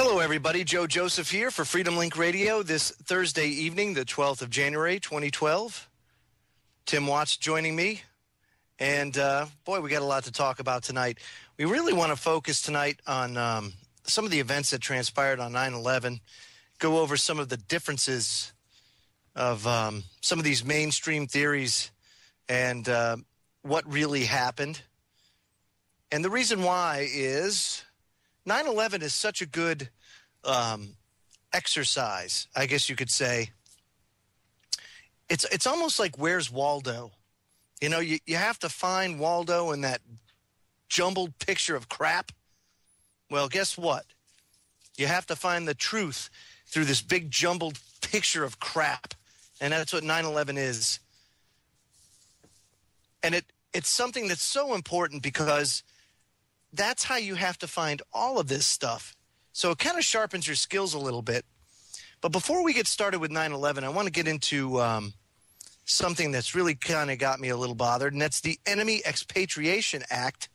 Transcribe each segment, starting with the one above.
Hello, everybody. Joe Joseph here for Freedomlink Radio this Thursday evening, the 12th of January, 2012. Tim Watts joining me. And, boy, we got a lot to talk about tonight. We really want to focus tonight on some of the events that transpired on 9/11, go over some of the differences of some of these mainstream theories and what really happened. And the reason why is 9/11 is such a good exercise, I guess you could say. It's almost like Where's Waldo? You know, you have to find Waldo in that jumbled picture of crap. Well, guess what? You have to find the truth through this big jumbled picture of crap. And that's what 9/11 is. And it's something that's so important because that's how you have to find all of this stuff. So it kind of sharpens your skills a little bit. But before we get started with 9/11, I want to get into something that's really kind of got me a little bothered, and that's the Enemy Expatriation Act.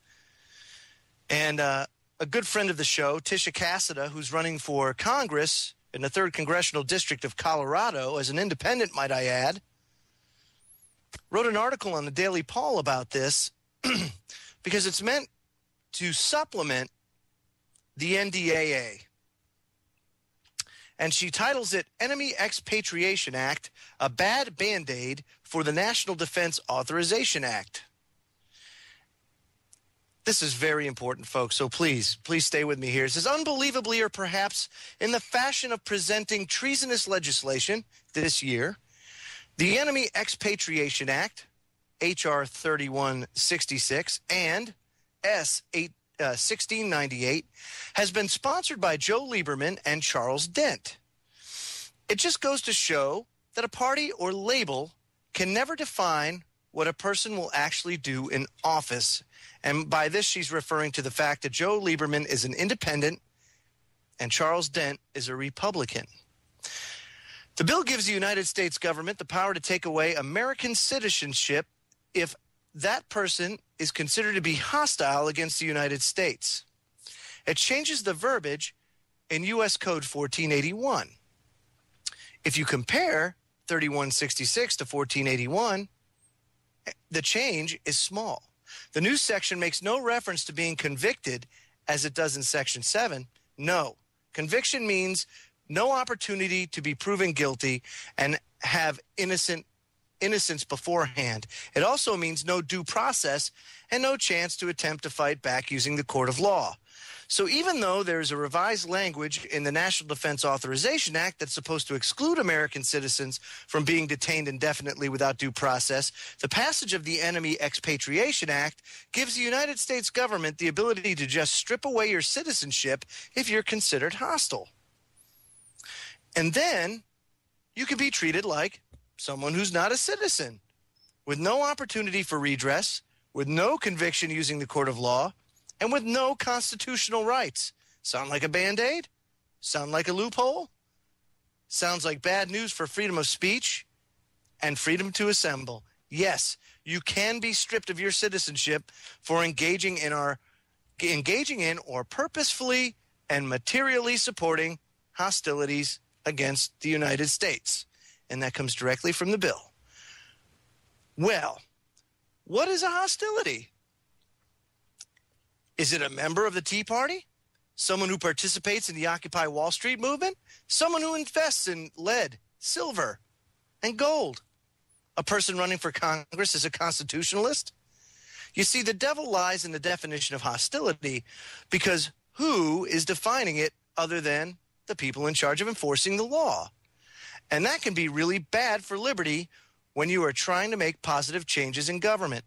And a good friend of the show, Tisha Cassida, who's running for Congress in the 3rd Congressional District of Colorado, as an independent, might I add, wrote an article on the Daily Paul about this because it's meant to supplement the NDAA. And she titles it Enemy Expatriation Act, a bad Band-Aid for the National Defense Authorization Act. This is very important, folks, so please stay with me here. It says, unbelievably, or perhaps in the fashion of presenting treasonous legislation this year, the Enemy Expatriation Act, H.R. 3166, and S. 1698 has been sponsored by Joe Lieberman and Charles Dent. It just goes to show that a party or label can never define what a person will actually do in office. And by this, she's referring to the fact that Joe Lieberman is an independent and Charles Dent is a Republican. The bill gives the United States government the power to take away American citizenship if that person is considered to be hostile against the United States. It changes the verbiage in U.S. Code 1481. If you compare 3166 to 1481, the change is small. The new section makes no reference to being convicted as it does in Section 7. No. Conviction means no opportunity to be proven guilty and have innocence beforehand. It also means no due process and no chance to attempt to fight back using the court of law. So even though there's a revised language in the National Defense Authorization Act that's supposed to exclude American citizens from being detained indefinitely without due process, the passage of the Enemy Expatriation Act gives the United States government the ability to just strip away your citizenship if you're considered hostile. And then you can be treated like someone who's not a citizen, with no opportunity for redress, with no conviction using the court of law, and with no constitutional rights. Sound like a Band-Aid? Sound like a loophole? Sounds like bad news for freedom of speech and freedom to assemble. Yes, you can be stripped of your citizenship for engaging in or purposefully and materially supporting hostilities against the United States. And that comes directly from the bill. Well, what is a hostility? Is it a member of the Tea Party? Someone who participates in the Occupy Wall Street movement? Someone who invests in lead, silver, and gold? A person running for Congress is a constitutionalist? You see, the devil lies in the definition of hostility because who is defining it other than the people in charge of enforcing the law? And that can be really bad for liberty when you are trying to make positive changes in government.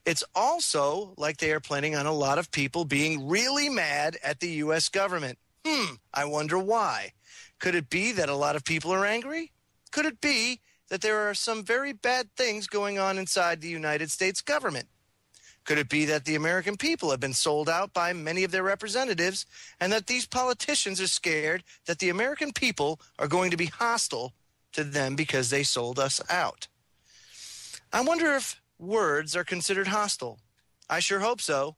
It's also like they are planning on a lot of people being really mad at the U.S. government. I wonder why. Could it be that a lot of people are angry? Could it be that there are some very bad things going on inside the United States government? Could it be that the American people have been sold out by many of their representatives and that these politicians are scared that the American people are going to be hostile to them because they sold us out? I wonder if words are considered hostile. I sure hope so.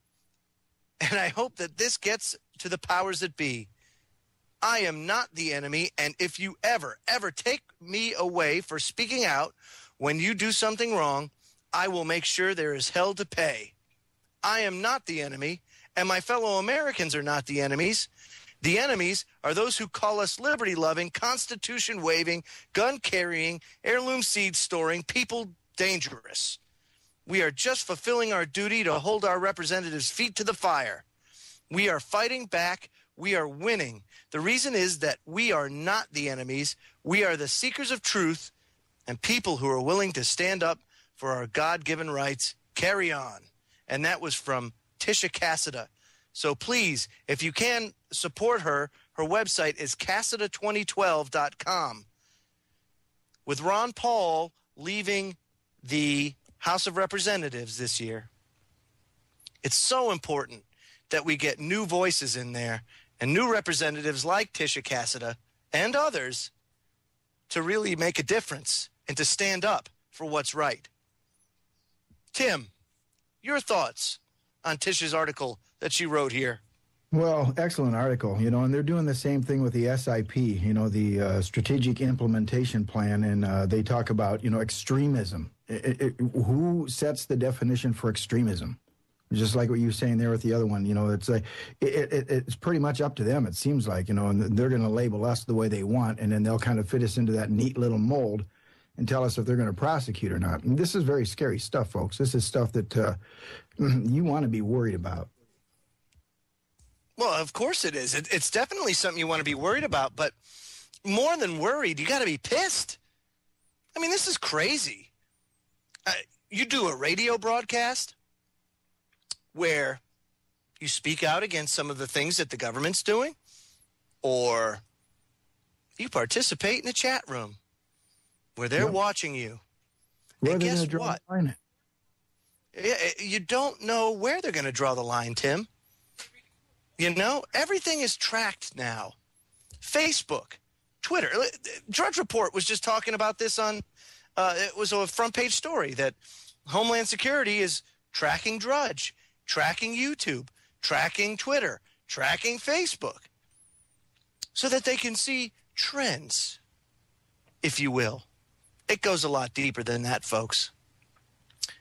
And I hope that this gets to the powers that be. I am not the enemy, and if you ever take me away for speaking out when you do something wrong, I will make sure there is hell to pay. I am not the enemy, and my fellow Americans are not the enemies. The enemies are those who call us liberty-loving, Constitution-waving, gun-carrying, heirloom seed storing people dangerous. We are just fulfilling our duty to hold our representatives' feet to the fire. We are fighting back. We are winning. The reason is that we are not the enemies. We are the seekers of truth and people who are willing to stand up for our God-given rights. Carry on. And that was from Tisha Cassida. So please, if you can support her, her website is Cassida2012.com. With Ron Paul leaving the House of Representatives this year, it's so important that we get new voices in there and new representatives like Tisha Cassida and others to really make a difference and to stand up for what's right. Tim, your thoughts on Tisha's article that she wrote here? Well, excellent article, and they're doing the same thing with the SIP, the Strategic Implementation Plan, and they talk about, extremism. Who sets the definition for extremism? Just like what you were saying there with the other one, it's like it's pretty much up to them, it seems like, and they're going to label us the way they want, and then they'll kind of fit us into that neat little mold and tell us if they're going to prosecute or not. And this is very scary stuff, folks. This is stuff that you want to be worried about. Well, of course it is. It's definitely something you want to be worried about, but more than worried, you got to be pissed. I mean, this is crazy. You do a radio broadcast where you speak out against some of the things that the government's doing, or you participate in a chat room where they're watching you. Where and guess what? You don't know where they're going to draw the line, Tim. Everything is tracked now. Facebook, Twitter. Drudge Report was just talking about this on, it was a front page story that Homeland Security is tracking Drudge, tracking YouTube, tracking Twitter, tracking Facebook, so that they can see trends, if you will. It goes a lot deeper than that, folks.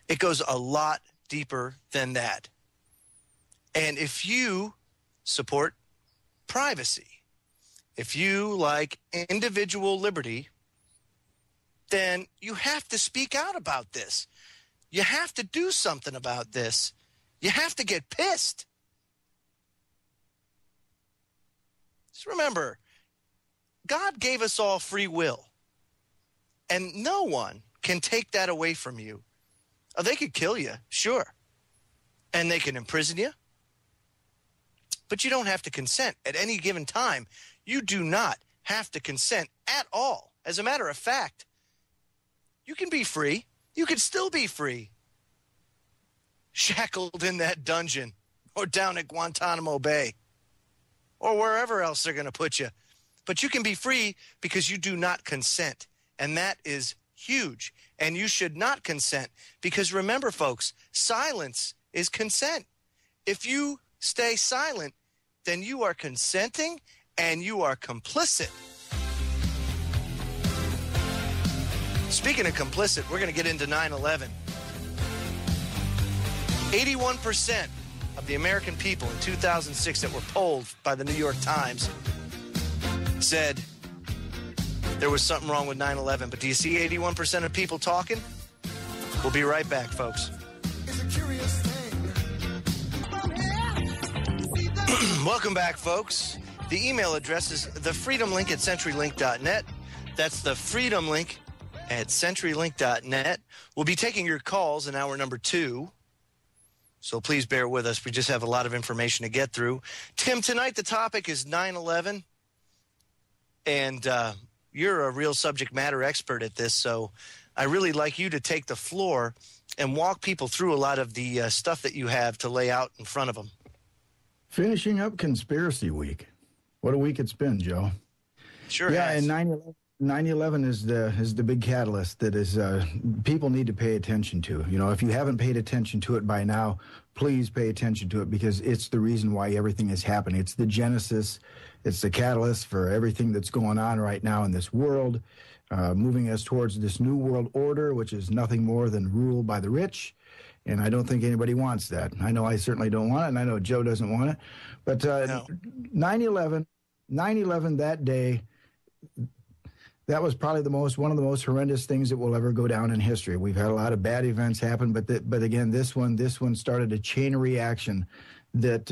It goes a lot deeper than that. And if you support privacy, if you like individual liberty, then you have to speak out about this. You have to do something about this. You have to get pissed. Just remember, God gave us all free will, and no one can take that away from you. Oh, they could kill you, sure, and they can imprison you, but you don't have to consent at any given time. You do not have to consent at all. As a matter of fact, you can be free. You can still be free, shackled in that dungeon or down at Guantanamo Bay or wherever else they're going to put you. But you can be free because you do not consent, and that is huge. And you should not consent because remember, folks, silence is consent. If you stay silent, then you are consenting and you are complicit. Speaking of complicit, we're going to get into 9/11. 81% of the American people in 2006 that were polled by the New York Times said there was something wrong with 9/11. But do you see 81% of people talking? We'll be right back, folks. Welcome back, folks. The email address is thefreedomlink@centurylink.net. That's the Freedomlink at CenturyLink.net. We'll be taking your calls in hour number 2, so please bear with us. We just have a lot of information to get through. Tim, tonight the topic is 9/11, and you're a real subject matter expert at this, so I really like you to take the floor and walk people through a lot of the stuff that you have to lay out in front of them. Finishing up Conspiracy Week. What a week it's been, Joe. Sure Yeah, has. and 9/11 is the big catalyst that is people need to pay attention to. You know, if you haven't paid attention to it by now, please pay attention to it, because it's the reason why everything is happening. It's the genesis, it's the catalyst for everything that's going on right now in this world, moving us towards this new world order, which is nothing more than rule by the rich. And I don't think anybody wants that. I know I certainly don't want it, and I know Joe doesn't want it. But No. 9/11, that day, that was probably one of the most horrendous things that will ever go down in history. We've had a lot of bad events happen, but again, this one started a chain reaction that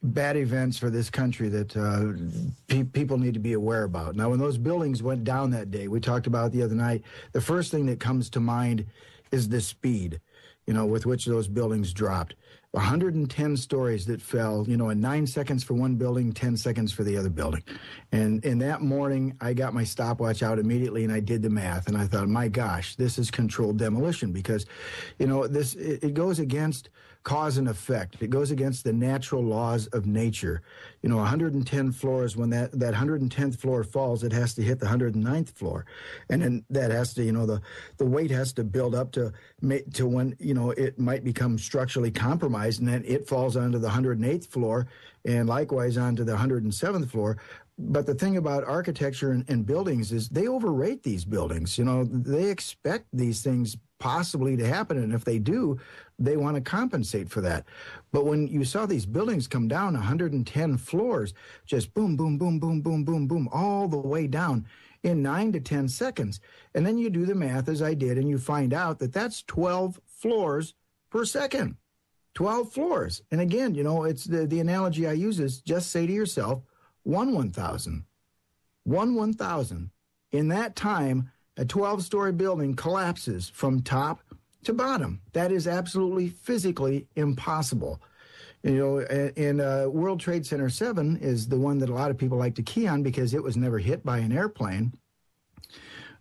bad events for this country that people need to be aware about. Now, when those buildings went down that day, we talked about it the other night, the first thing that comes to mind is the speed, you know, with which those buildings dropped. 110 stories that fell, you know, in 9 seconds for one building, 10 seconds for the other building. And in that morning, I got my stopwatch out immediately and I did the math. And I thought, my gosh, this is controlled demolition, because, you know, it goes against cause and effect. It goes against the natural laws of nature. You know, 110 floors, when that 110th floor falls, it has to hit the 109th floor. And then that has to, you know, the weight has to build up to when, you know, it might become structurally compromised, and then it falls onto the 108th floor and likewise onto the 107th floor. But the thing about architecture and buildings is they overrate these buildings. You know, they expect these things possibly to happen, and if they do, they want to compensate for that. But when you saw these buildings come down 110 floors, just boom, boom, boom, boom, boom, boom, boom, all the way down in 9 to 10 seconds, and then you do the math as I did, and you find out that that's 12 floors per second. 12 floors. And again, you know, it's the analogy I use is just say to yourself, 1,000. 1,000. In that time, a 12-story building collapses from top to bottom. That is absolutely physically impossible. You know, and World Trade Center 7 is the one that a lot of people like to key on because it was never hit by an airplane.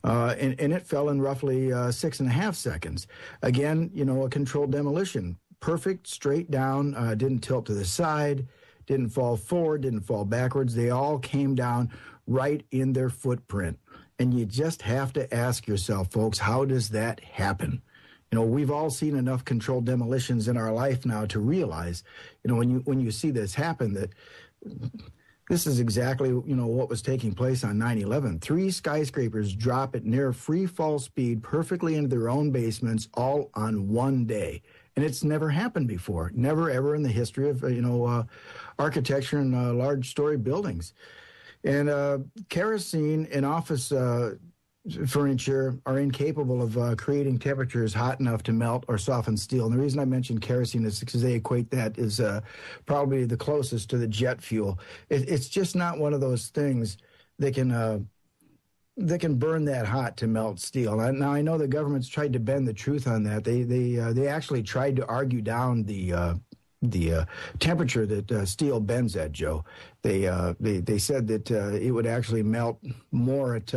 And it fell in roughly 6.5 seconds. Again, you know, a controlled demolition. Perfect, straight down, didn't tilt to the side, didn't fall forward, didn't fall backwards. They all came down right in their footprint. And you just have to ask yourself, folks, how does that happen? You know, we've all seen enough controlled demolitions in our life now to realize, you know, when you see this happen, that this is exactly, you know, what was taking place on 9/11. 3 skyscrapers drop at near free fall speed perfectly into their own basements all on one day. And it's never happened before. Never, ever in the history of, you know, architecture and large story buildings. And kerosene and office furniture are incapable of creating temperatures hot enough to melt or soften steel. And the reason I mentioned kerosene is because they equate that as probably the closest to the jet fuel. It's just not one of those things that can burn that hot to melt steel. Now, I know the government's tried to bend the truth on that. They actually tried to argue down the temperature that steel bends at, Joe. They said that it would actually melt more at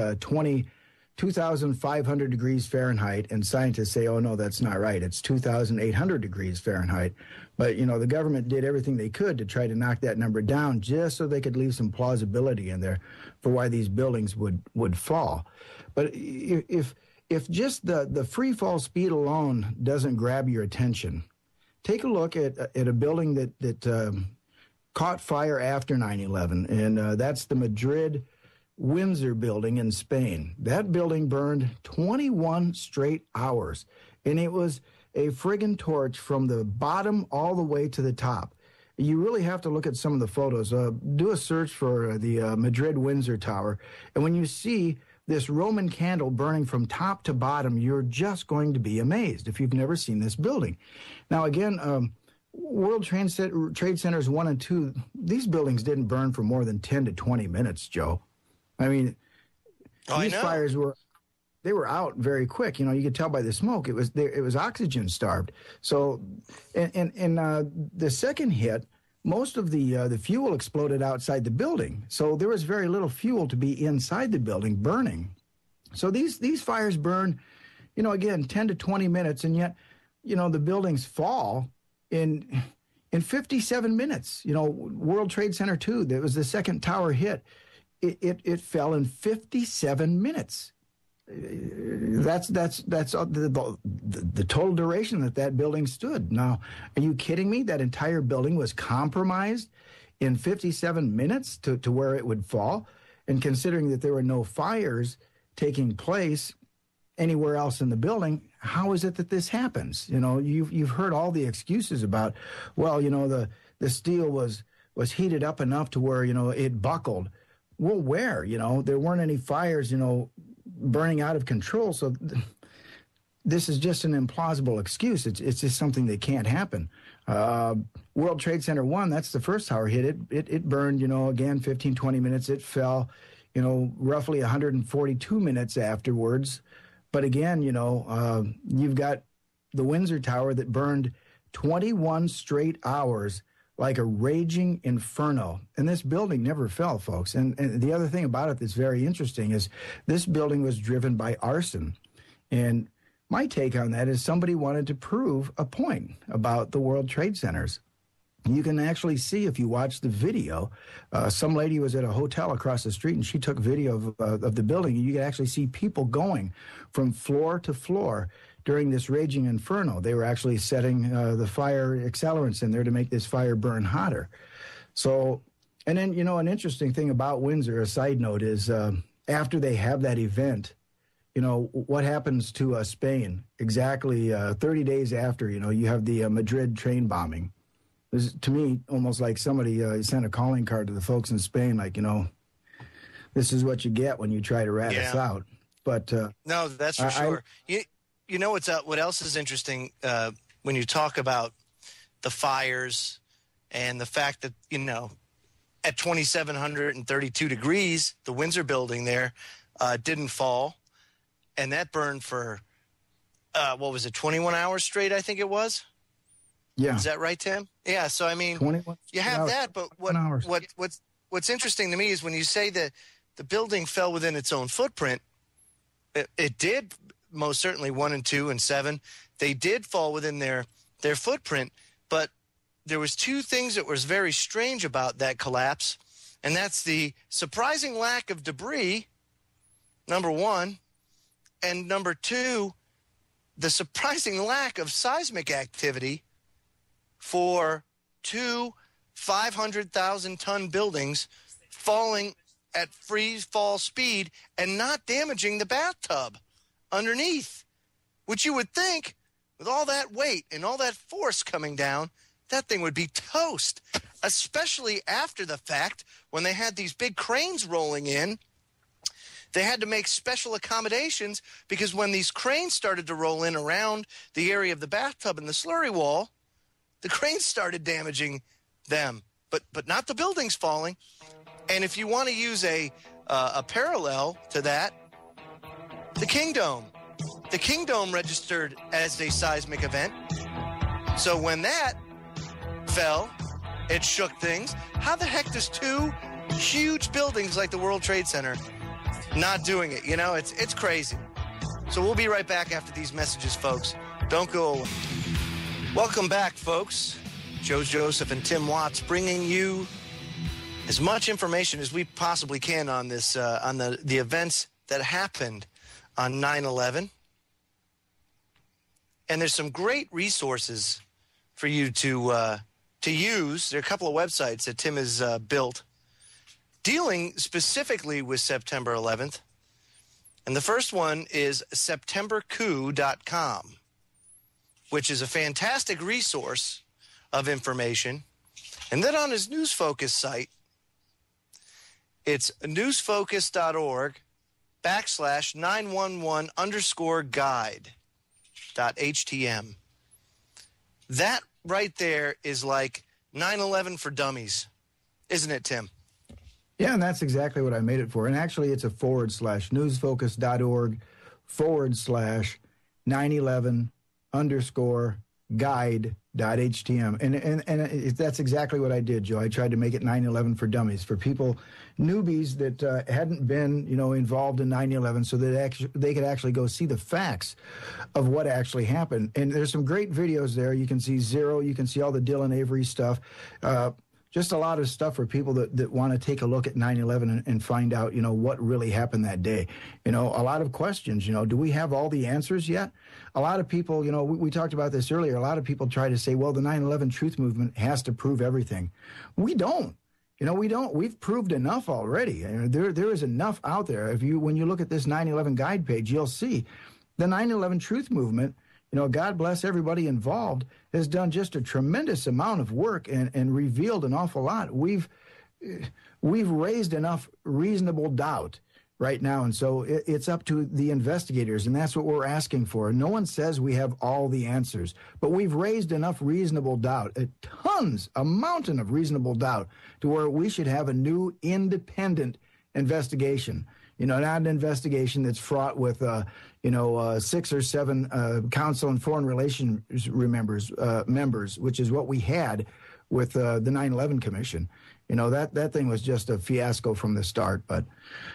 2,500 degrees Fahrenheit, and scientists say, oh, no, that's not right. It's 2,800 degrees Fahrenheit. But, you know, the government did everything they could to try to knock that number down just so they could leave some plausibility in there for why these buildings would fall. But if just the free fall speed alone doesn't grab your attention, take a look at a building that caught fire after 9/11, and that's the Madrid Windsor building in Spain. That building burned 21 straight hours, and it was a friggin' torch from the bottom all the way to the top. You really have to look at some of the photos. Do a search for the Madrid Windsor Tower, and when you see this Roman candle burning from top to bottom, you're just going to be amazed if you've never seen this building. Now, again, World Trade Centers 1 and 2, these buildings didn't burn for more than 10 to 20 minutes, Joe. I mean, these fires were out very quick. You know, you could tell by the smoke. It was oxygen starved. So, and the second hit, most of the fuel exploded outside the building. So there was very little fuel to be inside the building burning. So these fires burn, you know, again, 10 to 20 minutes, and yet, you know, the buildings fall in 57 minutes. You know, World Trade Center 2, that was the second tower hit. it fell in 57 minutes. That's the total duration that building stood. Now, are you kidding me? That entire building was compromised in 57 minutes to where it would fall? And considering that there were no fires taking place anywhere else in the building, how is it that this happens? You know, you've heard all the excuses about, well, you know, the steel was heated up enough to where, you know, it buckled. Well, where? You know, there weren't any fires, you know, burning out of control. So this is just an implausible excuse. It's just something that can't happen. World Trade Center 1, that's the first tower hit. It burned, you know, again, 15, 20 minutes. It fell, you know, roughly 142 minutes afterwards. But again, you know, you've got the Windsor Tower that burned 21 straight hours like a raging inferno. And this building never fell, folks. And the other thing about it that's very interesting is this building was driven by arson. And my take on that is somebody wanted to prove a point about the World Trade Centers. You can actually see, if you watch the video, some lady was at a hotel across the street and she took video of the building. And you can actually see people going from floor to floor during this raging inferno. They were actually setting the fire accelerants in there to make this fire burn hotter. So, and then, you know, an interesting thing about Windsor, a side note, is after they have that event, you know, what happens to Spain exactly 30 days after, you know, you have the Madrid train bombing. It was, to me, almost like somebody sent a calling card to the folks in Spain, like, you know, this is what you get when you try to rat us out. But no, that's for sure. You know what else is interesting when you talk about the fires and the fact that, you know, at 2,732 degrees, the Windsor building there didn't fall. And that burned for, what was it, 21 hours straight, I think it was? Yeah. Is that right, Tim? Yeah, so, I mean, you have that, but what's interesting to me is when you say that the building fell within its own footprint, it did, most certainly 1 and 2 and 7. They did fall within their footprint, but there was two things that was very strange about that collapse, and that's the surprising lack of debris, number one, and number two, the surprising lack of seismic activity for two 500,000-ton buildings falling at free fall speed and not damaging the bathtub underneath, which you would think with all that weight and all that force coming down, that thing would be toast, especially after the fact when they had these big cranes rolling in. They had to make special accommodations because when these cranes started to roll in around the area of the bathtub and the slurry wall, the cranes started damaging them, but not the buildings falling. And if you want to use a parallel to that, the King Dome. The King Dome registered as a seismic event. So when that fell, it shook things. How the heck does two huge buildings like the World Trade Center not doing it? You know, it's crazy. So we'll be right back after these messages, folks. Don't go away. Welcome back, folks. Joe Joseph and Tim Watts bringing you as much information as we possibly can on this, on the events that happened on 9/11. And there's some great resources for you to use. There are a couple of websites that Tim has built dealing specifically with September 11th. And the first one is septembercoup.com, which is a fantastic resource of information. And then on his News Focus site, it's newsfocus.org/911_guide.htm. That right there is like 9/11 for dummies, isn't it, Tim? Yeah, and that's exactly what I made it for. And actually, it's a / newsfocus.org/911_guide.htm. And that's exactly what I did, Joe. I tried to make it 9/11 for dummies, for people, newbies that hadn't been, you know, involved in 9/11, so that they could actually go see the facts of what actually happened. And there's some great videos there. You can see Zero. You can see all the Dylan Avery stuff. just a lot of stuff for people that want to take a look at 9/11 and find out, what really happened that day. A lot of questions, do we have all the answers yet? A lot of people, we talked about this earlier. A lot of people try to say, well, the 9/11 truth movement has to prove everything. We don't. We don't. We've proved enough already. There is enough out there. When you look at this 9/11 guide page, you'll see the 9/11 truth movement, God bless everybody involved, has done just a tremendous amount of work and revealed an awful lot. We've raised enough reasonable doubt right now, and so it's up to the investigators, and that's what we're asking for. No one says we have all the answers, but we've raised enough reasonable doubt, a mountain of reasonable doubt, to where we should have a new independent investigation. Not an investigation that's fraught with, 6 or 7 Council on Foreign Relations members, which is what we had with the 9/11 Commission. That thing was just a fiasco from the start. But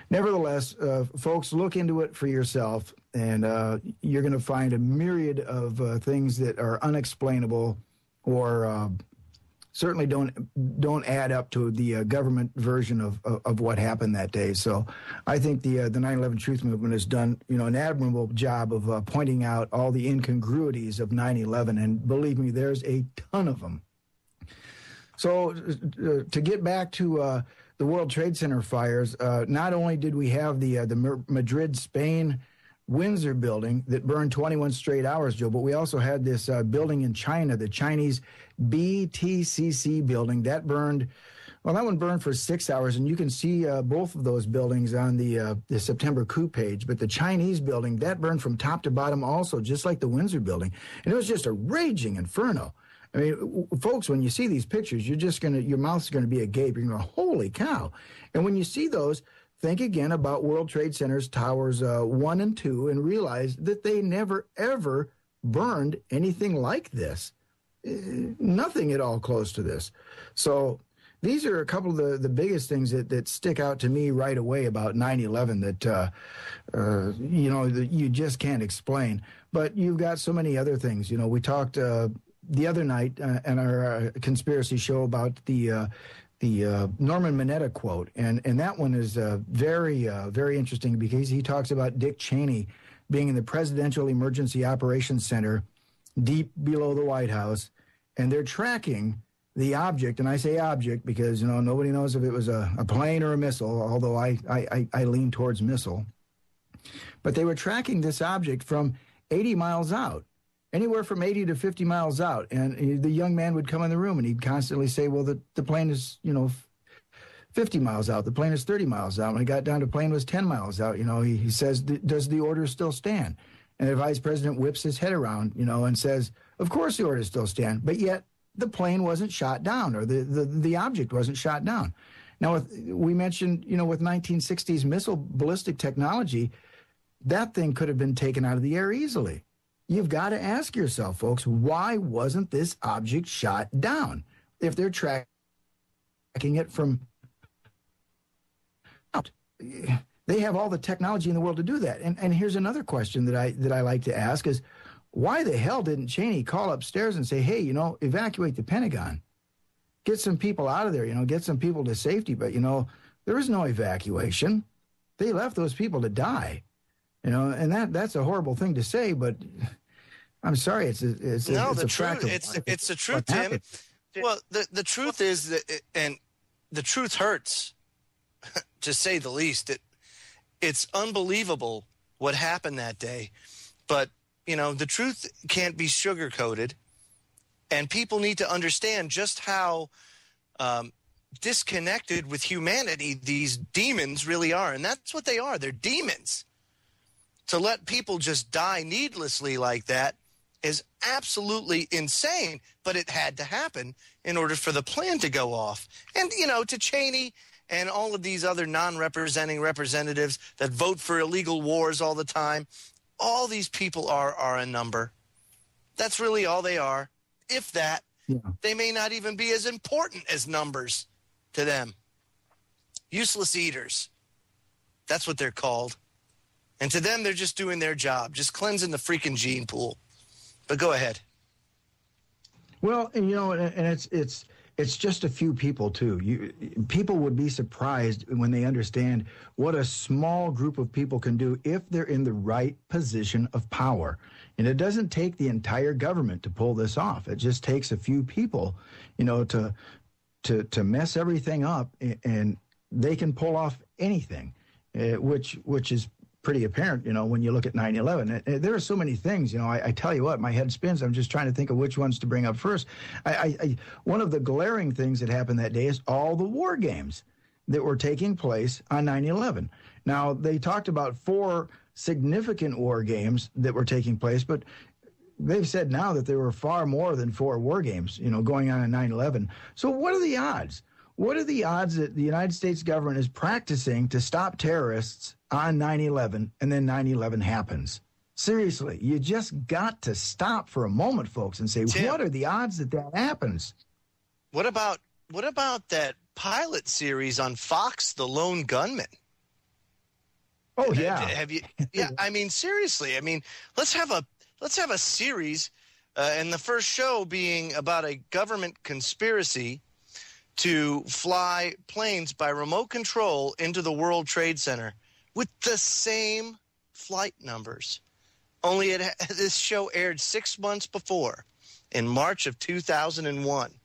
nevertheless, folks, look into it for yourself, and you're going to find a myriad of things that are unexplainable or certainly don't add up to the government version of what happened that day. So I think the 9/11 Truth Movement has done an admirable job of pointing out all the incongruities of 9/11, and believe me, there's a ton of them. So to get back to the World Trade Center fires, not only did we have the Madrid, Spain, Windsor building that burned 21 straight hours, Joe, but we also had this building in China, the Chinese BTCC building. That one burned for 6 hours, and you can see both of those buildings on the September coup page. But the Chinese building, that burned from top to bottom also, just like the Windsor building. And it was just a raging inferno. I mean, folks, when you see these pictures, your mouth's going to be agape. You're going to go, holy cow. And when you see those, think again about World Trade Center's Towers 1 and 2 and realize that they never, ever burned anything like this. Nothing at all close to this. So these are a couple of the biggest things that stick out to me right away about 9/11 that, that you just can't explain. But you've got so many other things. We talked the other night in our conspiracy show about the Norman Mineta quote, and that one is very, very interesting because he talks about Dick Cheney being in the Presidential Emergency Operations Center deep below the White House, and they're tracking the object, and I say object because, nobody knows if it was a plane or a missile, although I lean towards missile. But they were tracking this object from 80 miles out. Anywhere from 80 to 50 miles out. And the young man would come in the room and he'd constantly say, well, the plane is, 50 miles out. The plane is 30 miles out. When he got down to the plane was 10 miles out, he says, does the order still stand? And the vice president whips his head around, and says, of course the orders still stand. But yet the plane wasn't shot down, or the object wasn't shot down. Now, we mentioned, with 1960s missile ballistic technology, that thing could have been taken out of the air easily. You've got to ask yourself, folks, why wasn't this object shot down if they're tracking it from out? They have all the technology in the world to do that. And here's another question that I like to ask is, why the hell didn't Cheney call upstairs and say, hey, evacuate the Pentagon? Get some people out of there, get some people to safety. But, there is no evacuation. They left those people to die. And that's a horrible thing to say, but I'm sorry, it's a fact. It's the truth, Tim. Well, the truth is that, and the truth hurts, to say the least. It's unbelievable what happened that day, but the truth can't be sugarcoated, and people need to understand just how disconnected with humanity these demons really are, and that's what they are. They're demons. To let people just die needlessly like that is absolutely insane, but it had to happen in order for the plan to go off. And, to Cheney and all of these other non-representing representatives that vote for illegal wars all the time, all these people are a number. That's really all they are. If that, They may not even be as important as numbers to them. Useless eaters. That's what they're called. And to them, they're just doing their job, just cleansing the freaking gene pool. But go ahead. Well, and it's it's just a few people, too. People would be surprised when they understand what a small group of people can do if they're in the right position of power. And it doesn't take the entire government to pull this off. It just takes a few people, to mess everything up, and they can pull off anything, which is pretty apparent, when you look at 9/11. There are so many things, I tell you what, my head spins. I'm just trying to think of which ones to bring up first. One of the glaring things that happened that day is all the war games that were taking place on 9/11. Now, they talked about 4 significant war games that were taking place, but they've said now that there were far more than 4 war games, going on 9/11. So what are the odds? What are the odds that the United States government is practicing to stop terrorists on 9/11 and then 9/11 happens? Seriously, you just got to stop for a moment, folks, and say, Tim, what are the odds that happens? What about that pilot series on Fox, The Lone Gunman? Oh yeah. Have you? Yeah, I mean, seriously. I mean, let's have a series, and the first show being about a government conspiracy to fly planes by remote control into the World Trade Center with the same flight numbers. Only this show aired 6 months before, in March of 2001.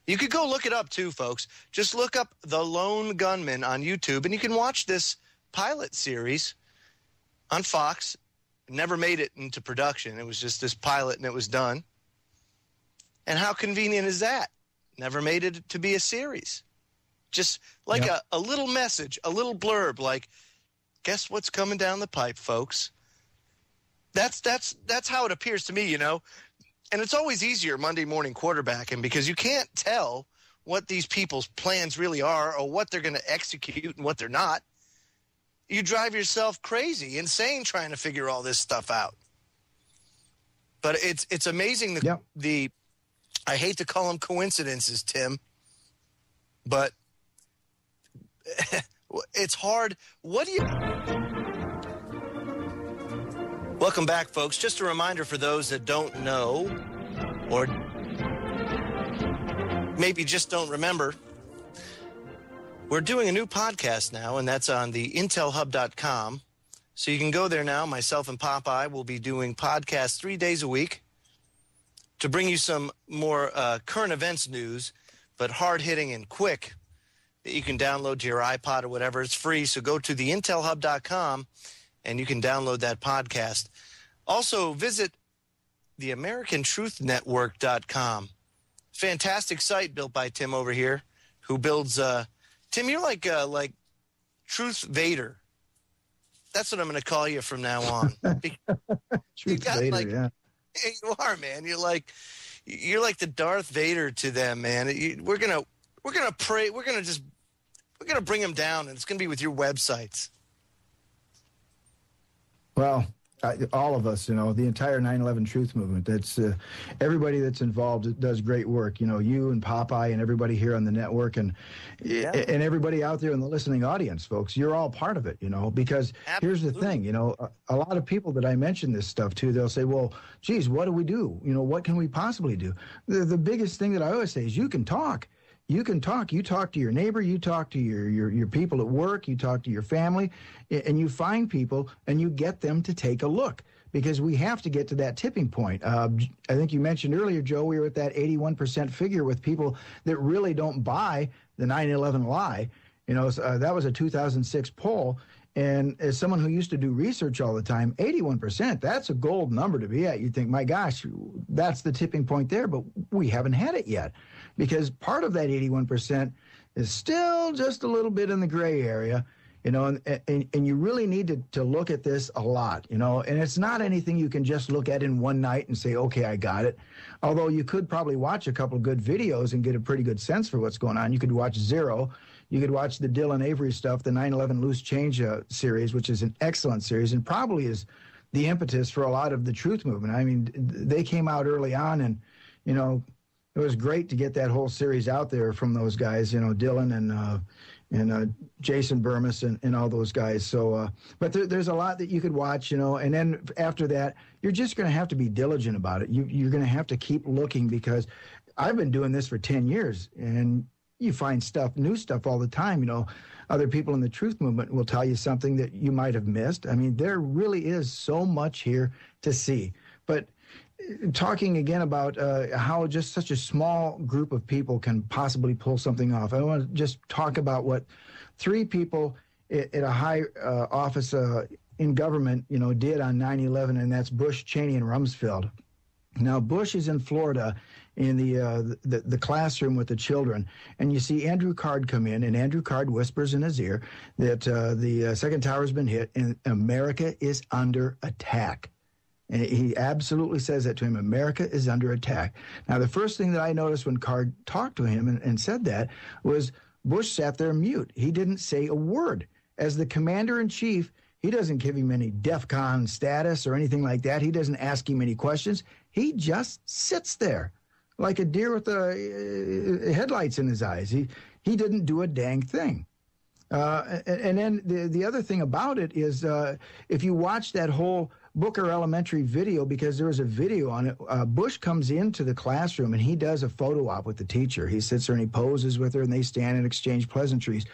You could go look it up too, folks. Just look up The Lone Gunman on YouTube, and you can watch this pilot series on Fox. It never made it into production. It was just this pilot, and it was done. And how convenient is that? Never made it to be a series. Just like a little message, a little blurb, like, guess what's coming down the pipe, folks? That's how it appears to me, And it's always easier Monday morning quarterbacking because you can't tell what these people's plans really are or what they're going to execute and what they're not. You drive yourself crazy, insane trying to figure all this stuff out. But it's amazing the I hate to call them coincidences, Tim, but it's hard. Welcome back, folks. Just a reminder for those that don't know or maybe just don't remember, we're doing a new podcast now, and that's on the intelhub.com. So you can go there now. Myself and Popeye will be doing podcasts 3 days a week to bring you some more current events news, but hard-hitting and quick, that you can download to your iPod or whatever. It's free, so go to the intelhub.com, and you can download that podcast. Also, visit the AmericanTruthNetwork.com. Fantastic site built by Tim over here, who builds Tim, you're like Truth Vader. That's what I'm going to call you from now on. Truth Vader, yeah. You are, man. You're like the Darth Vader to them, man. We're gonna pray. We're gonna bring them down, and it's gonna be with your websites. Well, all of us, the entire 9/11 Truth Movement. That's everybody that's involved does great work. You and Popeye and everybody here on the network, and everybody out there in the listening audience, folks. You're all part of it, Because Here's the thing, a lot of people that I mention this stuff to, they'll say, "Well, geez, what do we do? What can we possibly do?" The biggest thing that I always say is you can talk. You can talk. You talk to your neighbor. You talk to your people at work. You talk to your family, and you find people and you get them to take a look, because we have to get to that tipping point. I think you mentioned earlier, Joe, we were at that 81% figure with people that really don't buy the 9/11 lie. That was a 2006 poll. And as someone who used to do research all the time, 81%, that's a gold number to be at. You'd think, my gosh, that's the tipping point there, but we haven't had it yet. Because part of that 81% is still just a little bit in the gray area, and you really need to look at this a lot, and it's not anything you can just look at in one night and say, okay, I got it. Although you could probably watch a couple of good videos and get a pretty good sense for what's going on. You could watch Zero. You could watch the Dylan Avery stuff, the 9/11 Loose Change series, which is an excellent series and probably is the impetus for a lot of the truth movement. I mean, they came out early on, and, it was great to get that whole series out there from those guys, Dylan and Jason Burmis and all those guys. So, but there's a lot that you could watch, and then after that, you're just going to have to be diligent about it. You're going to have to keep looking, because I've been doing this for 10 years, and you find new stuff all the time. Other people in the truth movement will tell you something that you might have missed. I mean, there really is so much here to see. But talking again about how just such a small group of people can possibly pull something off, I want to just talk about what 3 people at a high office in government, did on 9/11, and that's Bush, Cheney, and Rumsfeld. Now, Bush is in Florida in the classroom with the children, and you see Andrew Card come in, and Andrew Card whispers in his ear that the second tower has been hit and America is under attack. And he absolutely says that to him. America is under attack. Now, the first thing that I noticed when Card talked to him and said that was Bush sat there mute. He didn't say a word. As the commander-in-chief, he doesn't give him any DEFCON status or anything like that. He doesn't ask him any questions. He just sits there like a deer with the headlights in his eyes. He didn't do a dang thing. And then the other thing about it is if you watch that whole Booker Elementary video, because there was a video on it, Bush comes into the classroom and he does a photo op with the teacher. He sits there and he poses with her and they stand and exchange pleasantries.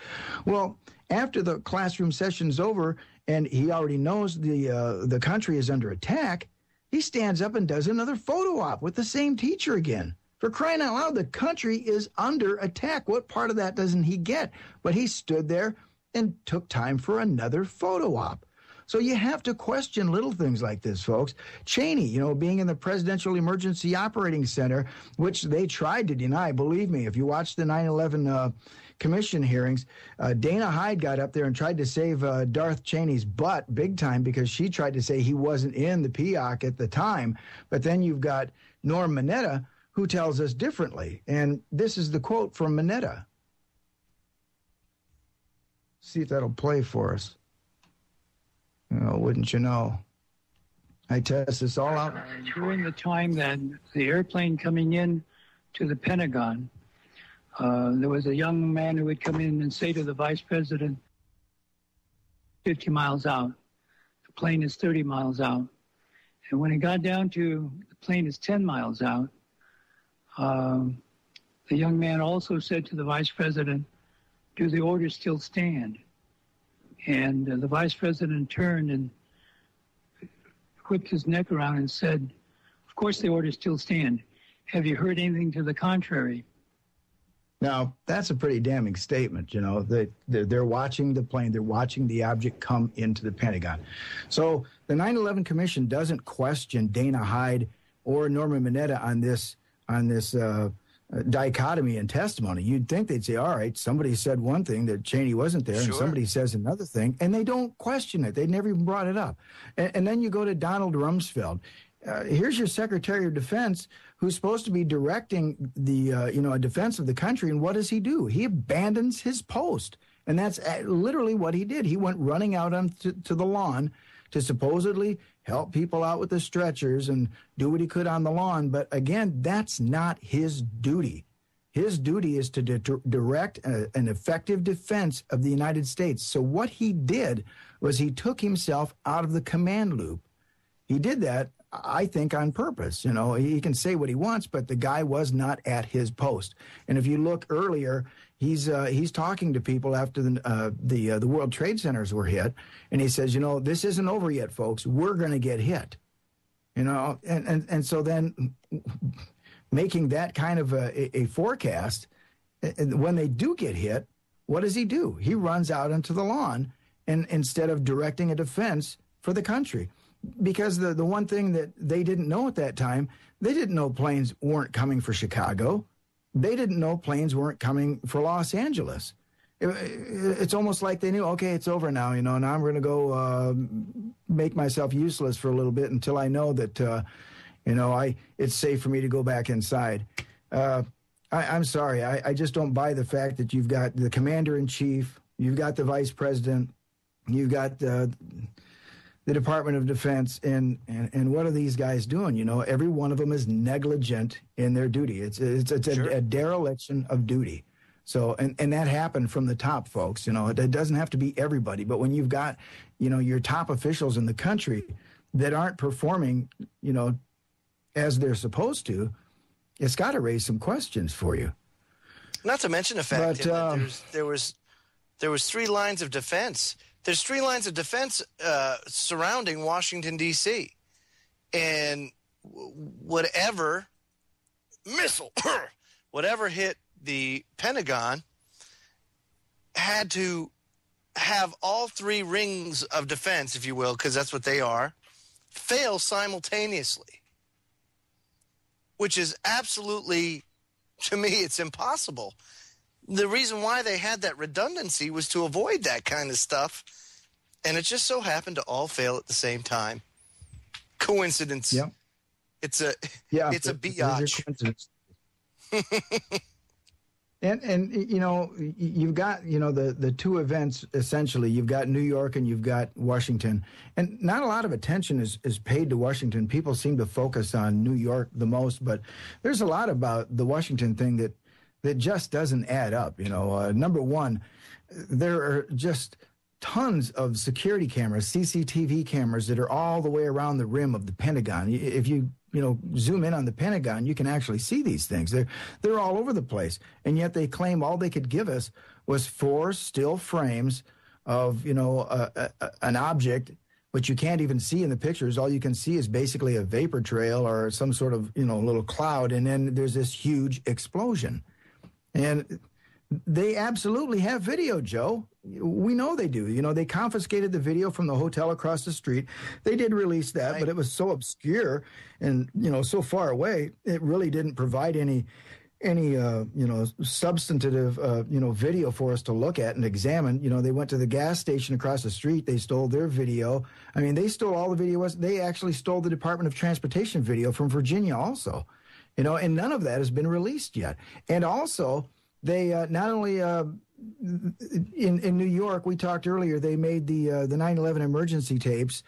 Well, after the classroom session's over and he already knows the country is under attack, he stands up and does another photo op with the same teacher again. For crying out loud, the country is under attack. What part of that doesn't he get? But he stood there and took time for another photo op. So you have to question little things like this, folks. Cheney, being in the Presidential Emergency Operating Center, which they tried to deny. Believe me, if you watch the 9/11 commission hearings, Dana Hyde got up there and tried to save Darth Cheney's butt big time, because she tried to say he wasn't in the POC at the time. But then you've got Norm Mineta, who tells us differently. And this is the quote from Mineta. See if that'll play for us. Wouldn't you know? I test this all out. During the time that the airplane coming in to the Pentagon, there was a young man who would come in and say to the vice president, 50 miles out. The plane is 30 miles out. And when it got down to the plane is 10 miles out, the young man also said to the vice president, do the orders still stand? And the vice president turned and whipped his neck around and said, of course the orders still stand. Have you heard anything to the contrary? Now, that's a pretty damning statement, they're watching the plane, they're watching the object come into the Pentagon. So the 9/11 Commission doesn't question Dana Hyde or Norman Mineta on this dichotomy in testimony. You'd think they'd say, all right, somebody said one thing that Cheney wasn't there, and somebody says another thing, and they don't question it. They never even brought it up. And then you go to Donald Rumsfeld. Here's your Secretary of Defense, who's supposed to be directing the a defense of the country, and what does he do? He abandons his post, and that's literally what he did. He went running out onto the lawn to supposedly help people out with the stretchers and do what he could on the lawn. But again, that's not his duty. His duty is to direct an effective defense of the United States. So what he did was he took himself out of the command loop. He did that, I think, on purpose. He can say what he wants, but the guy was not at his post. And if you look earlier, he's talking to people after the World Trade Centers were hit, and he says, this isn't over yet, folks. We're going to get hit. And so then making that kind of a forecast, when they do get hit, what does he do? He runs out into the lawn and instead of directing a defense for the country. Because the one thing that they didn't know at that time, they didn't know planes weren't coming for Chicago. They didn't know planes weren't coming for Los Angeles. It's almost like they knew, okay, it's over now, now I'm going to go make myself useless for a little bit until I know that, it's safe for me to go back inside. I'm sorry. I just don't buy the fact that you've got the commander-in-chief, you've got the vice president, you've got the Department of Defense, and what are these guys doing? Every one of them is negligent in their duty. It's a dereliction of duty. So, and that happened from the top, folks. It doesn't have to be everybody, but when you've got, your top officials in the country that aren't performing, as they're supposed to, it's got to raise some questions for you. Not to mention the fact that there was 3 lines of defense. There's 3 lines of defense surrounding Washington, D.C. And whatever missile, whatever hit the Pentagon had to have all 3 rings of defense, if you will, because that's what they are, fail simultaneously, which is absolutely, to me, it's impossible. The reason why they had that redundancy was to avoid that kind of stuff, and it just so happened to all fail at the same time. Coincidence. Yep. It's a biatch. And you've got the 2 events essentially. You've got New York and you've got Washington, and not a lot of attention is paid to Washington. People seem to focus on New York the most, but there's a lot about the Washington thing that just doesn't add up. Number one, there are just tons of security cameras, CCTV cameras that are all the way around the rim of the Pentagon. If you zoom in on the Pentagon, you can actually see these things. They're all over the place. And yet they claim all they could give us was 4 still frames of, an object, which you can't even see in the pictures. All you can see is basically a vapor trail or some sort of, little cloud. And then there's this huge explosion. And they absolutely have video, Joe. We know they do. They confiscated the video from the hotel across the street. They did release that, right, but it was so obscure and, so far away, it really didn't provide any substantive, video for us to look at and examine. They went to the gas station across the street. They stole their video. I mean, they stole all the video. They actually stole the Department of Transportation video from Virginia also, and none of that has been released yet. And also, they not only in New York, we talked earlier, they made the 9/11 emergency tapes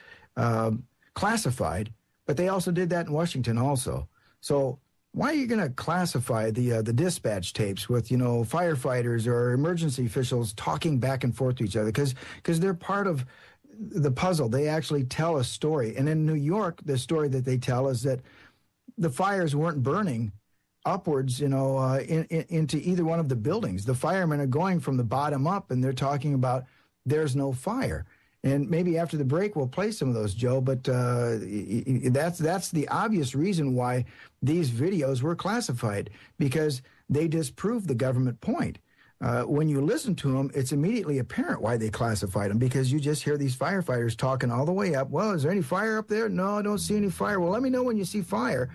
classified, but they also did that in Washington also. So why are you going to classify the dispatch tapes with firefighters or emergency officials talking back and forth to each other? Because they're part of the puzzle. They actually tell a story. And in New York, the story that they tell is that the fires weren't burning upwards, into either one of the buildings. The firemen are going from the bottom up, and they're talking about there's no fire. And maybe after the break, we'll play some of those, Joe. But that's the obvious reason why these videos were classified, because they disprove the government point. When you listen to them, it's immediately apparent why they classified them, because you just hear these firefighters talking all the way up. Well, is there any fire up there? No, I don't see any fire. Well, let me know when you see fire.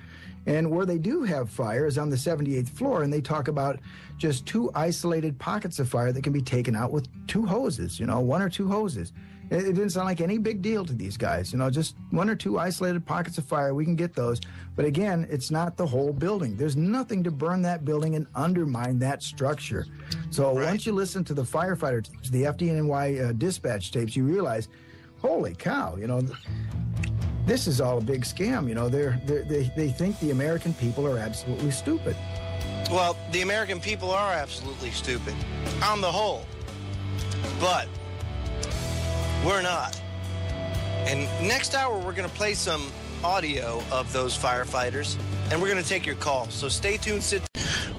And where they do have fire is on the 78th floor, and they talk about just 2 isolated pockets of fire that can be taken out with 2 hoses, 1 or 2 hoses. It didn't sound like any big deal to these guys, just 1 or 2 isolated pockets of fire. We can get those. But again, it's not the whole building. There's nothing to burn that building and undermine that structure. So Once you listen to the firefighter tapes, the FDNY dispatch tapes, you realize, holy cow, this is all a big scam. They think the American people are absolutely stupid. Well, the American people are absolutely stupid on the whole, but we're not. And next hour, we're going to play some audio of those firefighters, and we're going to take your call. So stay tuned.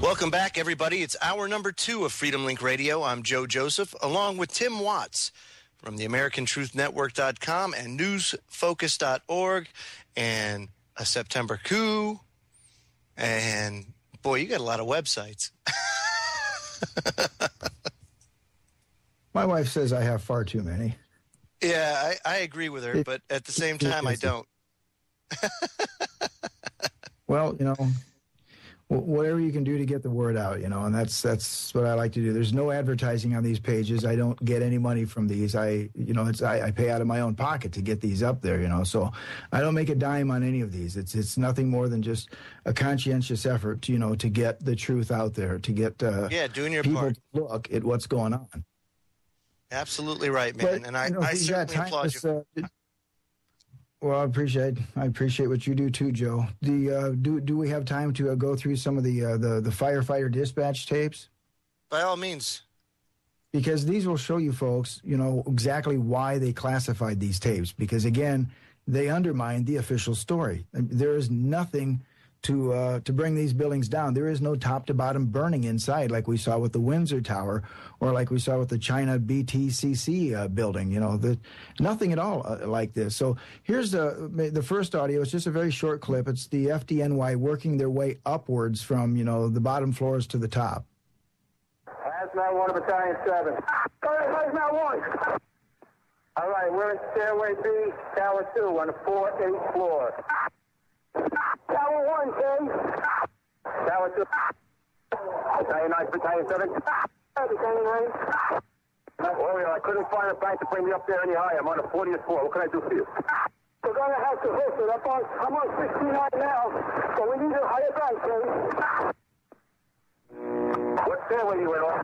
Welcome back, everybody. It's hour number 2 of Freedomlink Radio. I'm Joe Joseph, along with Tim Watts from the AmericanTruthNetwork.com and NewsFocus.org and a September coup. And, boy, you got a lot of websites. My wife says I have far too many. Yeah, I agree with her, but at the same time, I don't. Well, whatever you can do to get the word out, and that's what I like to do. There's no advertising on these pages. I don't get any money from these. I pay out of my own pocket to get these up there, so I don't make a dime on any of these. It's nothing more than just a conscientious effort, to get the truth out there, to get doing your people part. To look at what's going on. Absolutely right, man. But, and I certainly applaud you. Well, I appreciate what you do too, Joe. Do we have time to go through some of the firefighter dispatch tapes? By all means. Because these will show you folks, exactly why they classified these tapes. Because, again, they undermine the official story. There is nothing to bring these buildings down. There is no top-to-bottom burning inside like we saw with the Windsor Tower or like we saw with the China BTCC building. Nothing at all like this. So here's the first audio. It's just a very short clip. It's the FDNY working their way upwards from, the bottom floors to the top. Hazmat 1 of Battalion 7. Hazmat 1. All right, we're in Stairway B, Tower 2 on the 4th floor. Tower 1, King. Tower 2. Battalion 9, Battalion 7. Battalion 9. Warrior, I couldn't find a bank to bring me up there any higher. I'm on the 40th floor. What can I do for you? We're going to have to host it. I'm on 69 now, so we need a higher bank, King. What stairway you in on?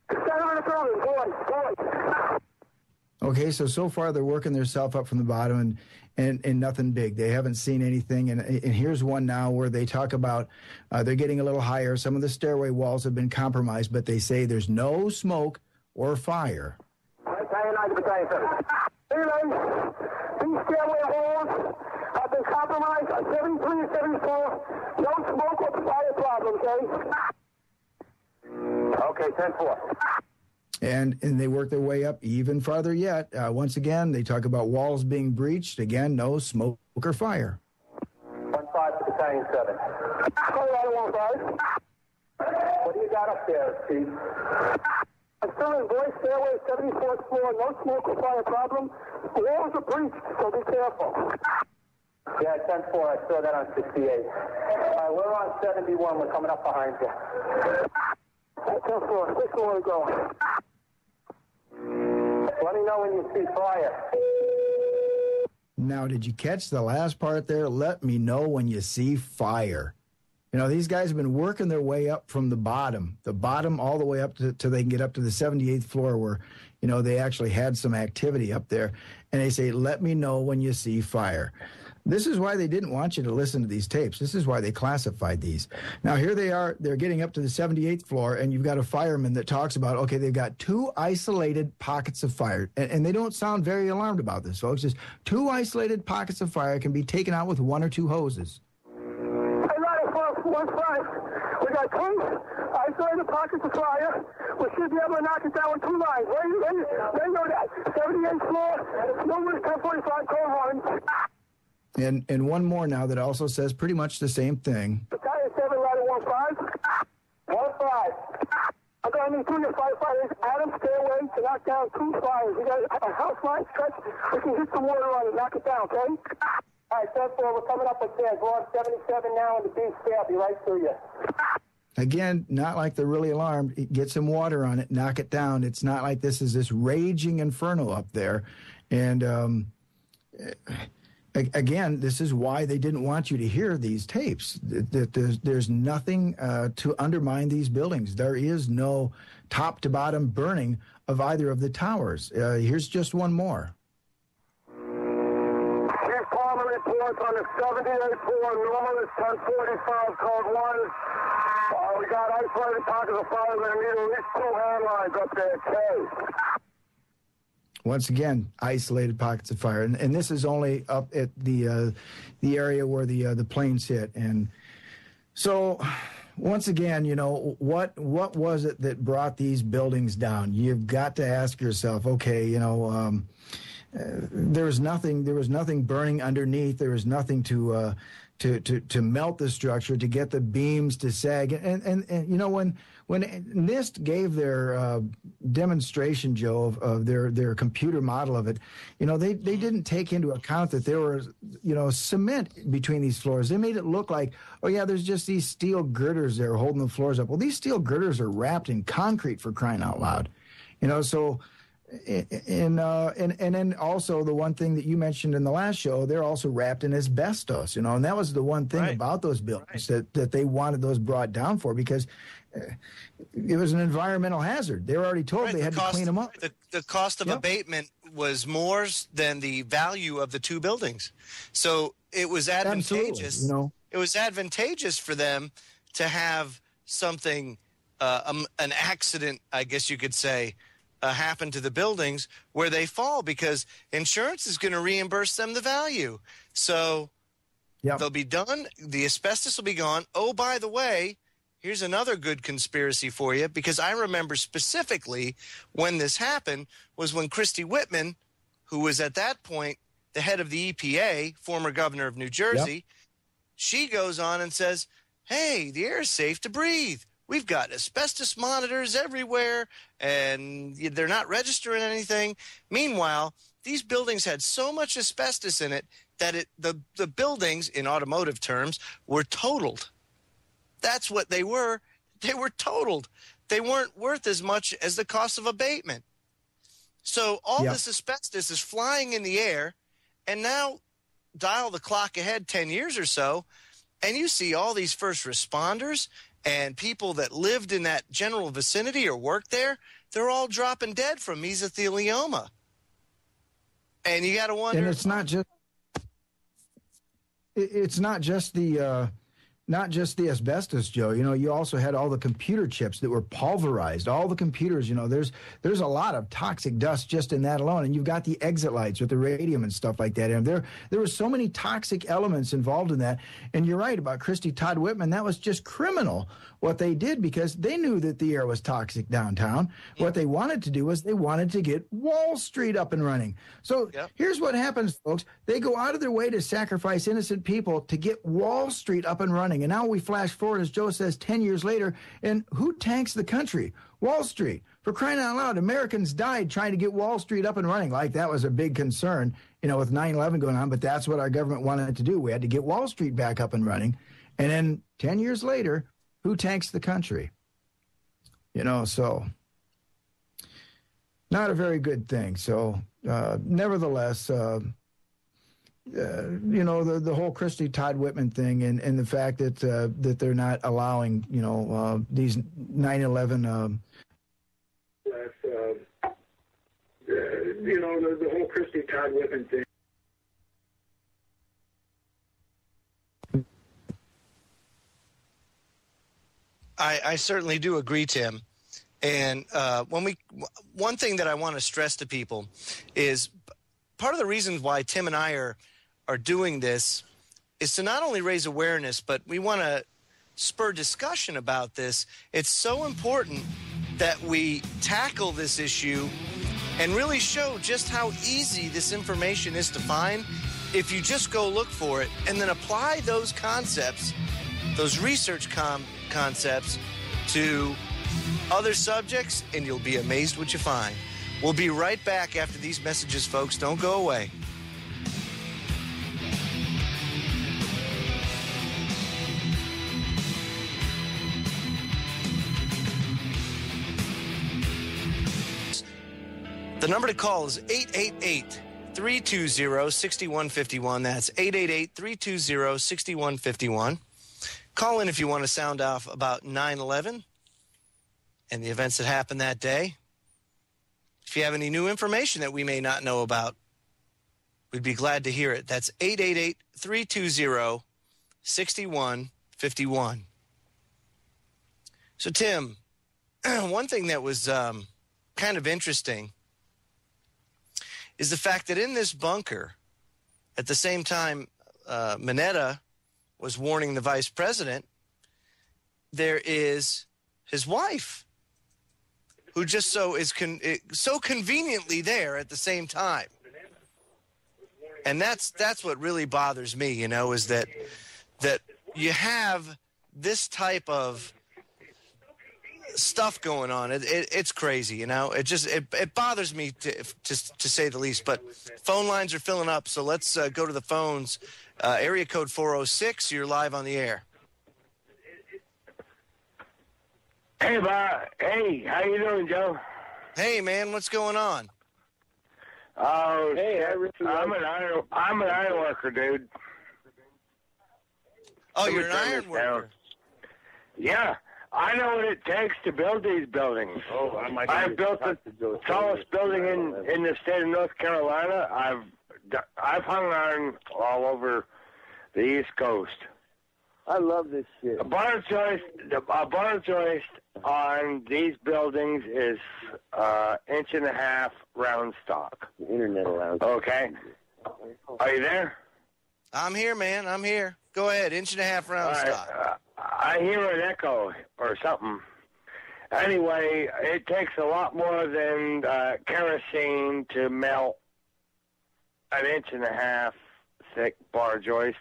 Center of the building, boys. Okay, so far they're working themselves up from the bottom and nothing big. They haven't seen anything. And here's one now where they talk about they're getting a little higher. Some of the stairway walls have been compromised, but they say there's no smoke or fire. Battalion 9 to Battalion 7. Anyway, these stairway walls have been compromised on 73 and 74. No smoke or fire problems, okay? Okay, 10-4. And they work their way up even farther yet. Once again, they talk about walls being breached. Again, no smoke or fire. 1-5 to Battalion 7. All right, 1-5. What do you got up there, Chief? I'm still in boys stairway, 74th floor. No smoke or fire problem. The walls are breached, so be careful. Yeah, 10-4. I saw that on 68. All right, we're on 71. We're coming up behind you. 10-4. 6 more to go. Let me know when you see fire. Now, did you catch the last part there? Let me know when you see fire. These guys have been working their way up from the bottom all the way up till they can get up to the 78th floor where, they actually had some activity up there. And they say, let me know when you see fire. This is why they didn't want you to listen to these tapes. This is why they classified these. Now, here they are. They're getting up to the 78th floor, and you've got a fireman that talks about, okay, they've got 2 isolated pockets of fire. And they don't sound very alarmed about this, folks. Just 2 isolated pockets of fire can be taken out with 1 or 2 hoses. Hey, Ryder, folks, 1-5. We got 2 isolated pockets of fire. We should be able to knock it down with 2 lines. Where you know that? 78th floor, numerous 1045 cold horns. And one more now that also says pretty much the same thing. Battalion 7, Ryder 1-5. 1-5. I'm going to need 2 of your firefighters. Adam, stairway to knock down 2 fires. We got a house line stretch. We can hit some water on it, knock it down, okay? All right, 10-4, we're coming up with stairs. We're on 77 now in the B stair. I'll be right through you. Again, not like they're really alarmed. Get some water on it, knock it down. It's not like this is this raging inferno up there. And again, this is why they didn't want you to hear these tapes. There's nothing to undermine these buildings. There is no top-to-bottom burning of either of the towers. Here's just one more. Chief Palmer reports on the 78th floor. Normal is 1045, code 1. We got isolated pockets of fire. We're going to need at least 2 hand lines up there, okay? Once again, isolated pockets of fire, and this is only up at the area where the planes hit. And so, once again, what was it that brought these buildings down? You've got to ask yourself, okay, there was nothing burning underneath. There was nothing to melt the structure, to get the beams to sag. And when NIST gave their demonstration, Joe, of their computer model of it, they didn't take into account that there was, cement between these floors. They made it look like, oh yeah, there's just these steel girders there holding the floors up. Well, these steel girders are wrapped in concrete, for crying out loud. So. And then also the one thing that you mentioned in the last show, they're also wrapped in asbestos, and that was the one thing about those buildings that they wanted those brought down for, because it was an environmental hazard. They were already told they had to clean them up. The cost of abatement was more than the value of the 2 buildings. So it was advantageous. Absolutely, It was advantageous for them to have something an accident, I guess you could say, happen to the buildings where they fall, because insurance is going to reimburse them the value. So they'll be done. The asbestos will be gone. Oh, by the way, here's another good conspiracy for you, because I remember specifically when this happened was when Christy Whitman, who was at that point the head of the EPA, former governor of New Jersey, she goes on and says, hey, the air is safe to breathe. We've got asbestos monitors everywhere, and they're not registering anything. Meanwhile, these buildings had so much asbestos in it that the buildings, in automotive terms, were totaled. That's what they were. They were totaled. They weren't worth as much as the cost of abatement. So all this asbestos is flying in the air, and now dial the clock ahead 10 years or so, and you see all these first responders and people that lived in that general vicinity or worked there, they're all dropping dead from mesothelioma. And you got to wonder. And it's not just the asbestos, Joe. You know, you also had all the computer chips that were pulverized. All the computers, you know, there's a lot of toxic dust just in that alone. And you've got the exit lights with the radium and stuff like that. And there were so many toxic elements involved in that. And you're right about Christy Todd Whitman. That was just criminal what they did, because they knew that the air was toxic downtown. What they wanted to do was they wanted to get Wall Street up and running. So here's what happens, folks. They go out of their way to sacrifice innocent people to get Wall Street up and running. And now we flash forward, as Joe says, 10 years later, and who tanks the country? Wall Street. For crying out loud, Americans died trying to get Wall Street up and running. Like that was a big concern, you know, with 9/11 going on, but that's what our government wanted to do. We had to get Wall Street back up and running. And then 10 years later, who tanks the country? You know, so not a very good thing. So nevertheless, you know, the whole Christy Todd Whitman thing, and the fact that that they're not allowing, you know, these 9/11. You know, the whole Christy Todd Whitman thing. I certainly do agree, Tim. And one thing that I want to stress to people is part of the reasons why Tim and I are doing this is to not only raise awareness, but we want to spur discussion about this. It's so important that we tackle this issue and really show just how easy this information is to find if you just go look for it and then apply those concepts, those research concepts to other subjects, and you'll be amazed what you find. We'll be right back after these messages, folks. Don't go away. The number to call is 888-320-6151. That's 888-320-6151. Call in if you want to sound off about 9/11 and the events that happened that day. If you have any new information that we may not know about, we'd be glad to hear it. That's 888-320-6151. So, Tim, one thing that was kind of interesting is the fact that in this bunker, at the same time Mineta was warning the vice president, there is his wife, who just so conveniently there at the same time. And that's what really bothers me, you know, is that you have this type of stuff going on. It's crazy, you know. It bothers me to say the least. But phone lines are filling up, so let's go to the phones. Area code 406. You're live on the air. Hey, Bob. Hey, how you doing, Joe? Hey, man, what's going on? Oh, hey, I'm an iron worker, dude. Oh, you're an iron worker. Yeah. I know what it takes to build these buildings. Oh, I've built the tallest building in the state of North Carolina. I've hung iron all over the East Coast. I love this shit. A bar joist on these buildings is 1.5 inch round stock. The internet allows. Okay. Are you there? I'm here, man. I'm here. Go ahead. 1.5 inch round stock. I hear an echo or something. Anyway, it takes a lot more than kerosene to melt an 1.5 inch thick bar joist.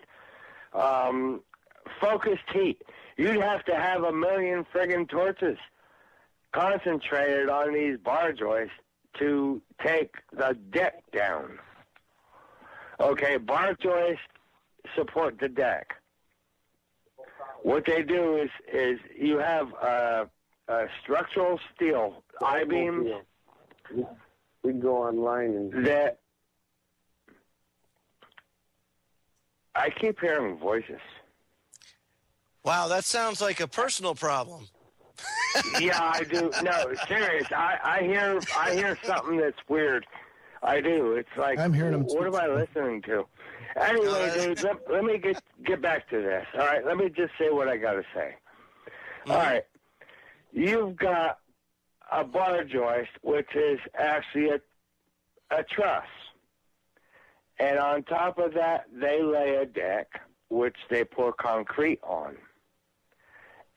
Focused heat. You'd have to have 1 million friggin' torches concentrated on these bar joists to take the deck down. Okay, bar joists support the deck. What they do is you have structural steel I-beams. We can go online and that I keep hearing voices. Wow, that sounds like a personal problem. Yeah, I do. No, serious. I hear something that's weird. I do. It's like, I'm hearing them what am I listening to? Anyway, dude, let me get back to this. All right, let me just say what I got to say. All right, you've got a bar joist, which is actually a truss. And on top of that, they lay a deck, which they pour concrete on.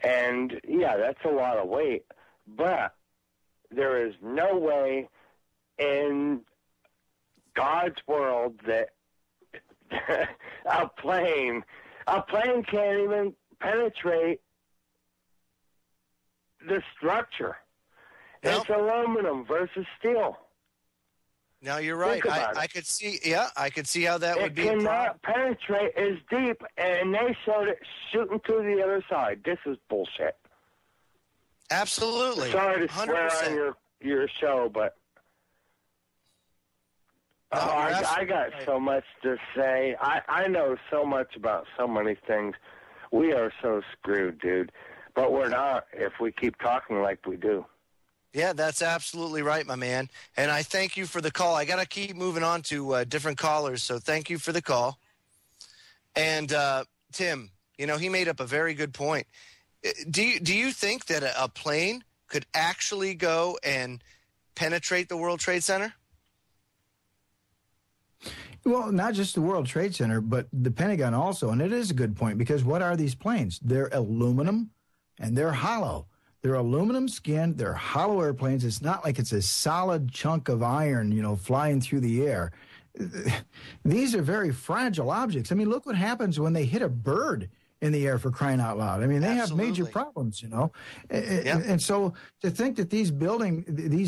And, yeah, that's a lot of weight. But there is no way in God's world that a plane can't even penetrate the structure. Nope. It's aluminum versus steel. Now you're right. I could see. Yeah, I could see how that would be. It cannot penetrate as deep, and they showed it shooting to the other side. This is bullshit. Absolutely. Sorry to swear 100%. on your show, but No, I got so much to say. I know so much about so many things. We are so screwed, dude. But we're not if we keep talking like we do. Yeah, that's absolutely right, my man. And I thank you for the call. I got to keep moving on to different callers, so thank you for the call. And Tim, he made up a very good point. Do you think that a plane could actually go and penetrate the World Trade Center? Well, not just the World Trade Center, but the Pentagon also. And it is a good point, because what are these planes? They're aluminum and they're hollow. They're aluminum skinned. They're hollow airplanes. It's not like it's a solid chunk of iron, flying through the air. These are very fragile objects. I mean, look what happens when they hit a bird in the air, for crying out loud. I mean, they have major problems, Yep. And so to think that these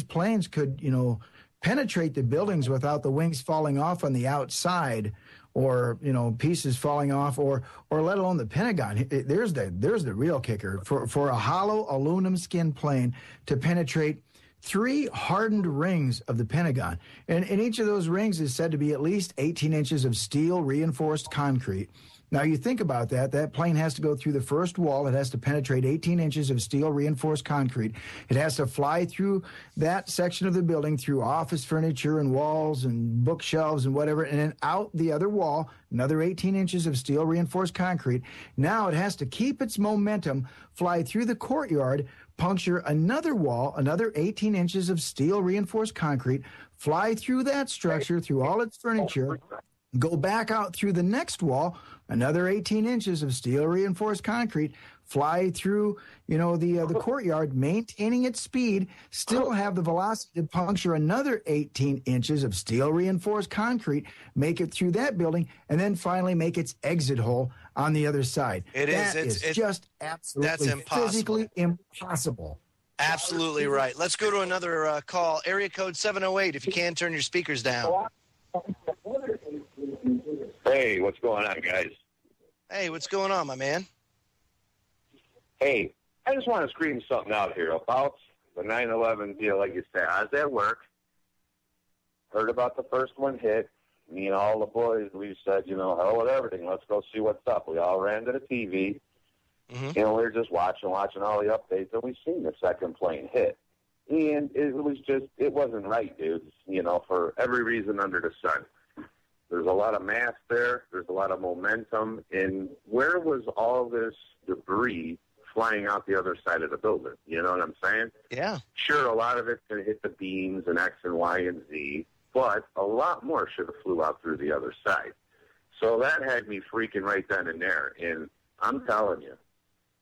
planes could, penetrate the buildings without the wings falling off on the outside, or pieces falling off, or let alone the Pentagon. There's the real kicker for a hollow aluminum skin plane to penetrate 3 hardened rings of the Pentagon, and each of those rings is said to be at least 18 inches of steel reinforced concrete. Now, you think about that plane has to go through the first wall. It has to penetrate 18 inches of steel reinforced concrete. It has to fly through that section of the building, through office furniture and walls and bookshelves and whatever, and then out the other wall, another 18 inches of steel reinforced concrete. Now it has to keep its momentum, fly through the courtyard, puncture another wall, another 18 inches of steel reinforced concrete, fly through that structure, through all its furniture, go back out through the next wall, another 18 inches of steel reinforced concrete, fly through, the courtyard, maintaining its speed, still have the velocity to puncture another 18 inches of steel reinforced concrete, make it through that building, and then finally make its exit hole on the other side. It's just absolutely physically impossible. Absolutely right. Let's go to another call. Area code 708. If you can, turn your speakers down. Hey, what's going on, guys? Hey, what's going on, my man? Hey, I just want to scream something out here about the 9/11 deal, like you said. I was at work, heard about the first one hit. Me and all the boys, we said, hell with everything. Let's go see what's up. We all ran to the TV. Mm-hmm. We were just watching all the updates, and we seen the second plane hit. And it wasn't right, dude, for every reason under the sun. There's a lot of mass there. There's a lot of momentum. And where was all this debris flying out the other side of the building? You know what I'm saying? Yeah. Sure, a lot of it's going to hit the beams and X and Y and Z, but a lot more should have flew out through the other side. So that had me freaking right then and there. And I'm telling you,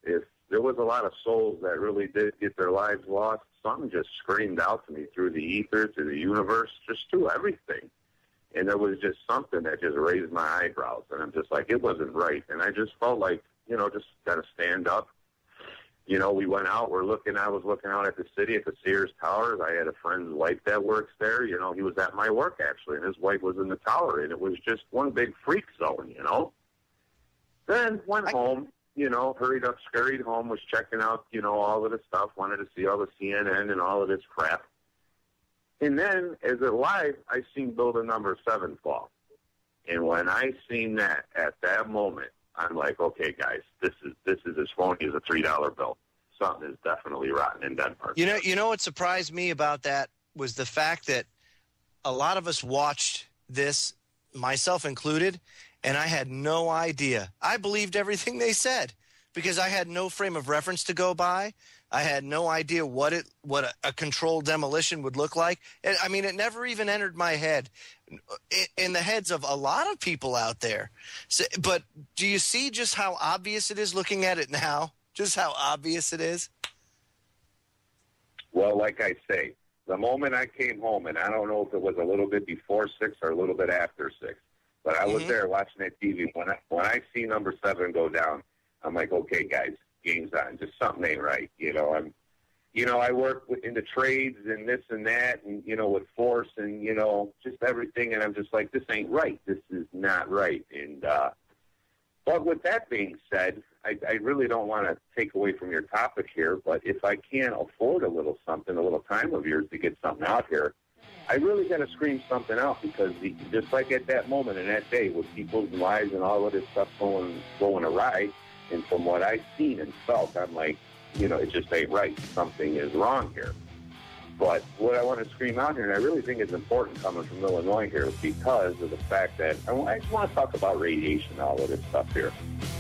if there was a lot of souls that really did get their lives lost, something just screamed out to me through the ether, through the universe, just through everything. And there was just something that just raised my eyebrows. And I'm just like, it wasn't right. And I just felt like, just got to stand up. We went out. I was looking out at the city, at the Sears Towers. I had a friend's wife that works there. He was at my work, actually, and his wife was in the tower. And it was just one big freak zone, Then went home, hurried up, scurried home, was checking out, all of the stuff, wanted to see all the CNN and all of this crap. And then, as it live, I seen building number 7 fall. And when I seen that, at that moment, I'm like, okay, guys, this is as phony as a $3 bill. Something is definitely rotten in Denmark. You know what surprised me about that was the fact that a lot of us watched this, myself included, and I had no idea. I believed everything they said because I had no frame of reference to go by. I had no idea what a controlled demolition would look like. It never even entered my head, in the heads of a lot of people out there. So, but do you see just how obvious it is looking at it now? Just how obvious it is? Well, like I say, the moment I came home, and I don't know if it was a little bit before 6 or a little bit after 6, but I was there watching that TV. When I see number 7 go down, I'm like, okay, guys, game's on. Just something ain't right. I work in the trades and this and that, and with force and just everything, and I'm just like, this ain't right. This is not right. And but with that being said, I really don't want to take away from your topic here, but if I can't afford a little time of yours to get something out here, I really got to scream something out, because just like at that moment and that day with people's lives and all of this stuff going awry, and from what I've seen and felt, I'm like, it just ain't right. Something is wrong here. But what I want to scream out here, and I really think it's important coming from Illinois here, because of the fact that I just want to talk about radiation and all of this stuff here.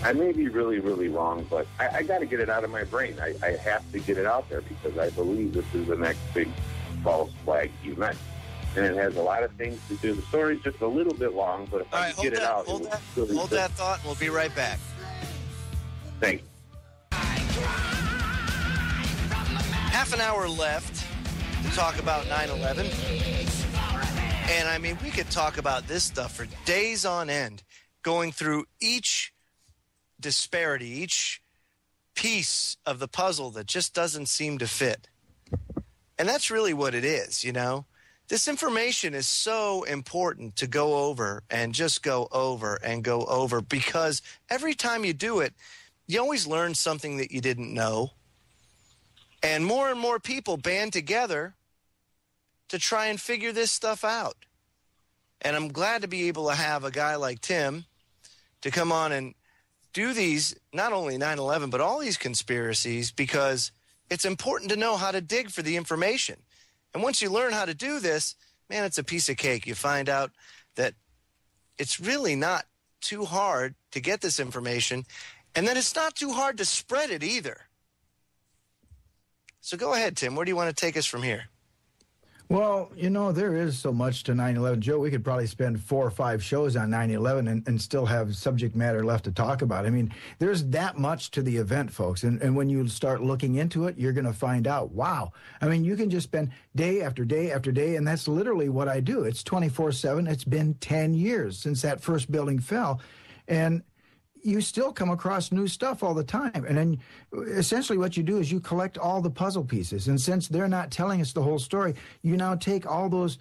I may be really, really wrong, but I got to get it out of my brain. I have to get it out there, because I believe this is the next big false flag event. And it has a lot of things to do. The story's just a little bit long, but if I can get it out... Hold that thought, and we'll be right back. Thank you. Half an hour left to talk about 9/11. And we could talk about this stuff for days on end, going through each disparity, each piece of the puzzle that just doesn't seem to fit. And that's really what it is, This information is so important to go over and just go over and go over, because every time you do it, you always learn something that you didn't know. And more people band together to try and figure this stuff out. And I'm glad to be able to have a guy like Tim to come on and do these, not only 9/11, but all these conspiracies, because it's important to know how to dig for the information. And once you learn how to do this, man, it's a piece of cake. You find out that it's really not too hard to get this information, and then it's not too hard to spread it either. So go ahead, Tim. Where do you want to take us from here? Well, there is so much to 9/11. Joe, we could probably spend 4 or 5 shows on 9/11 and still have subject matter left to talk about. There's that much to the event, folks. And when you start looking into it, you're going to find out, wow. You can just spend day after day after day, and that's literally what I do. It's 24/7. It's been 10 years since that first building fell. And you still come across new stuff all the time. And then essentially what you do is you collect all the puzzle pieces. And since they're not telling us the whole story, you now take all those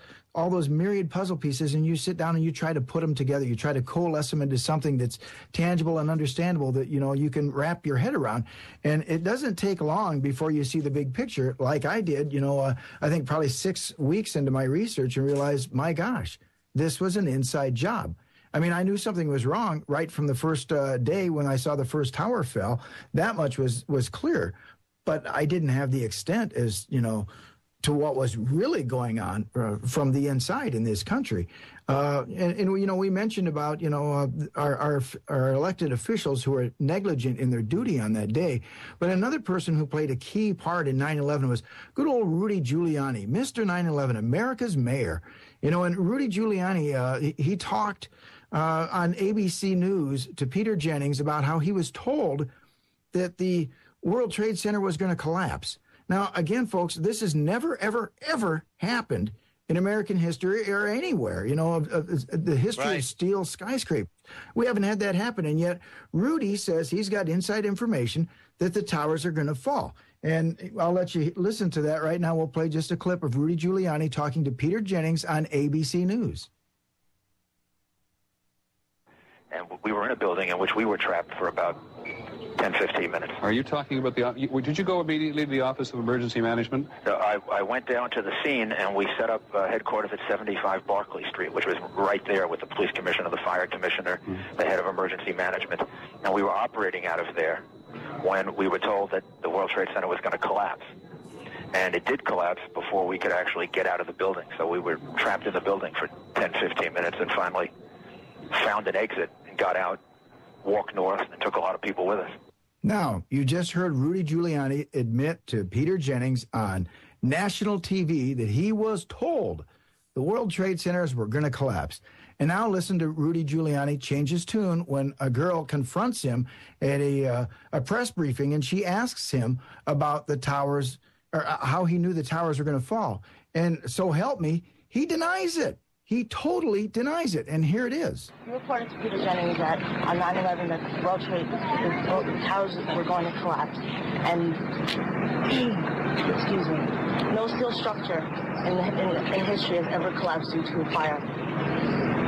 myriad puzzle pieces and you sit down and you try to put them together. You try to coalesce them into something that's tangible and understandable that, you can wrap your head around. And it doesn't take long before you see the big picture, like I did, I think probably 6 weeks into my research, and realized, my gosh, this was an inside job. I knew something was wrong right from the first day when I saw the first tower fell. That much was clear. But I didn't have the extent as, to what was really going on from the inside in this country. And we mentioned about, our elected officials who are negligent in their duty on that day. But another person who played a key part in 9/11 was good old Rudy Giuliani, Mr. 9/11, America's mayor. And Rudy Giuliani, he talked on ABC News to Peter Jennings about how he was told that the World Trade Center was going to collapse. Now, again, folks, this has never, ever, ever happened in American history or anywhere, of the history of steel skyscrapers. We haven't had that happen, and yet Rudy says he's got inside information that the towers are going to fall. And I'll let you listen to that right now. We'll play just a clip of Rudy Giuliani talking to Peter Jennings on ABC News. And we were in a building in which we were trapped for about 10, 15 minutes. Are you talking about did you go immediately to the Office of Emergency Management? I went down to the scene, and we set up headquarters at 75 Barclay Street, which was right there with the police commissioner, the fire commissioner, the head of emergency management. And we were operating out of there when we were told that the World Trade Center was going to collapse. And it did collapse before we could actually get out of the building. So we were trapped in the building for 10, 15 minutes and finally found an exit and got out, walked north, and took a lot of people with us. Now, you just heard Rudy Giuliani admit to Peter Jennings on national TV that he was told the World Trade Centers were going to collapse. And now listen to Rudy Giuliani change his tune when a girl confronts him at a press briefing, and she asks him about the towers, or how he knew the towers were going to fall. And so help me, he denies it. He totally denies it, and here it is. You reported to Peter Jennings that on 9/11 that the World Trade, the towers were going to collapse, and excuse me, no steel structure in history has ever collapsed due to a fire.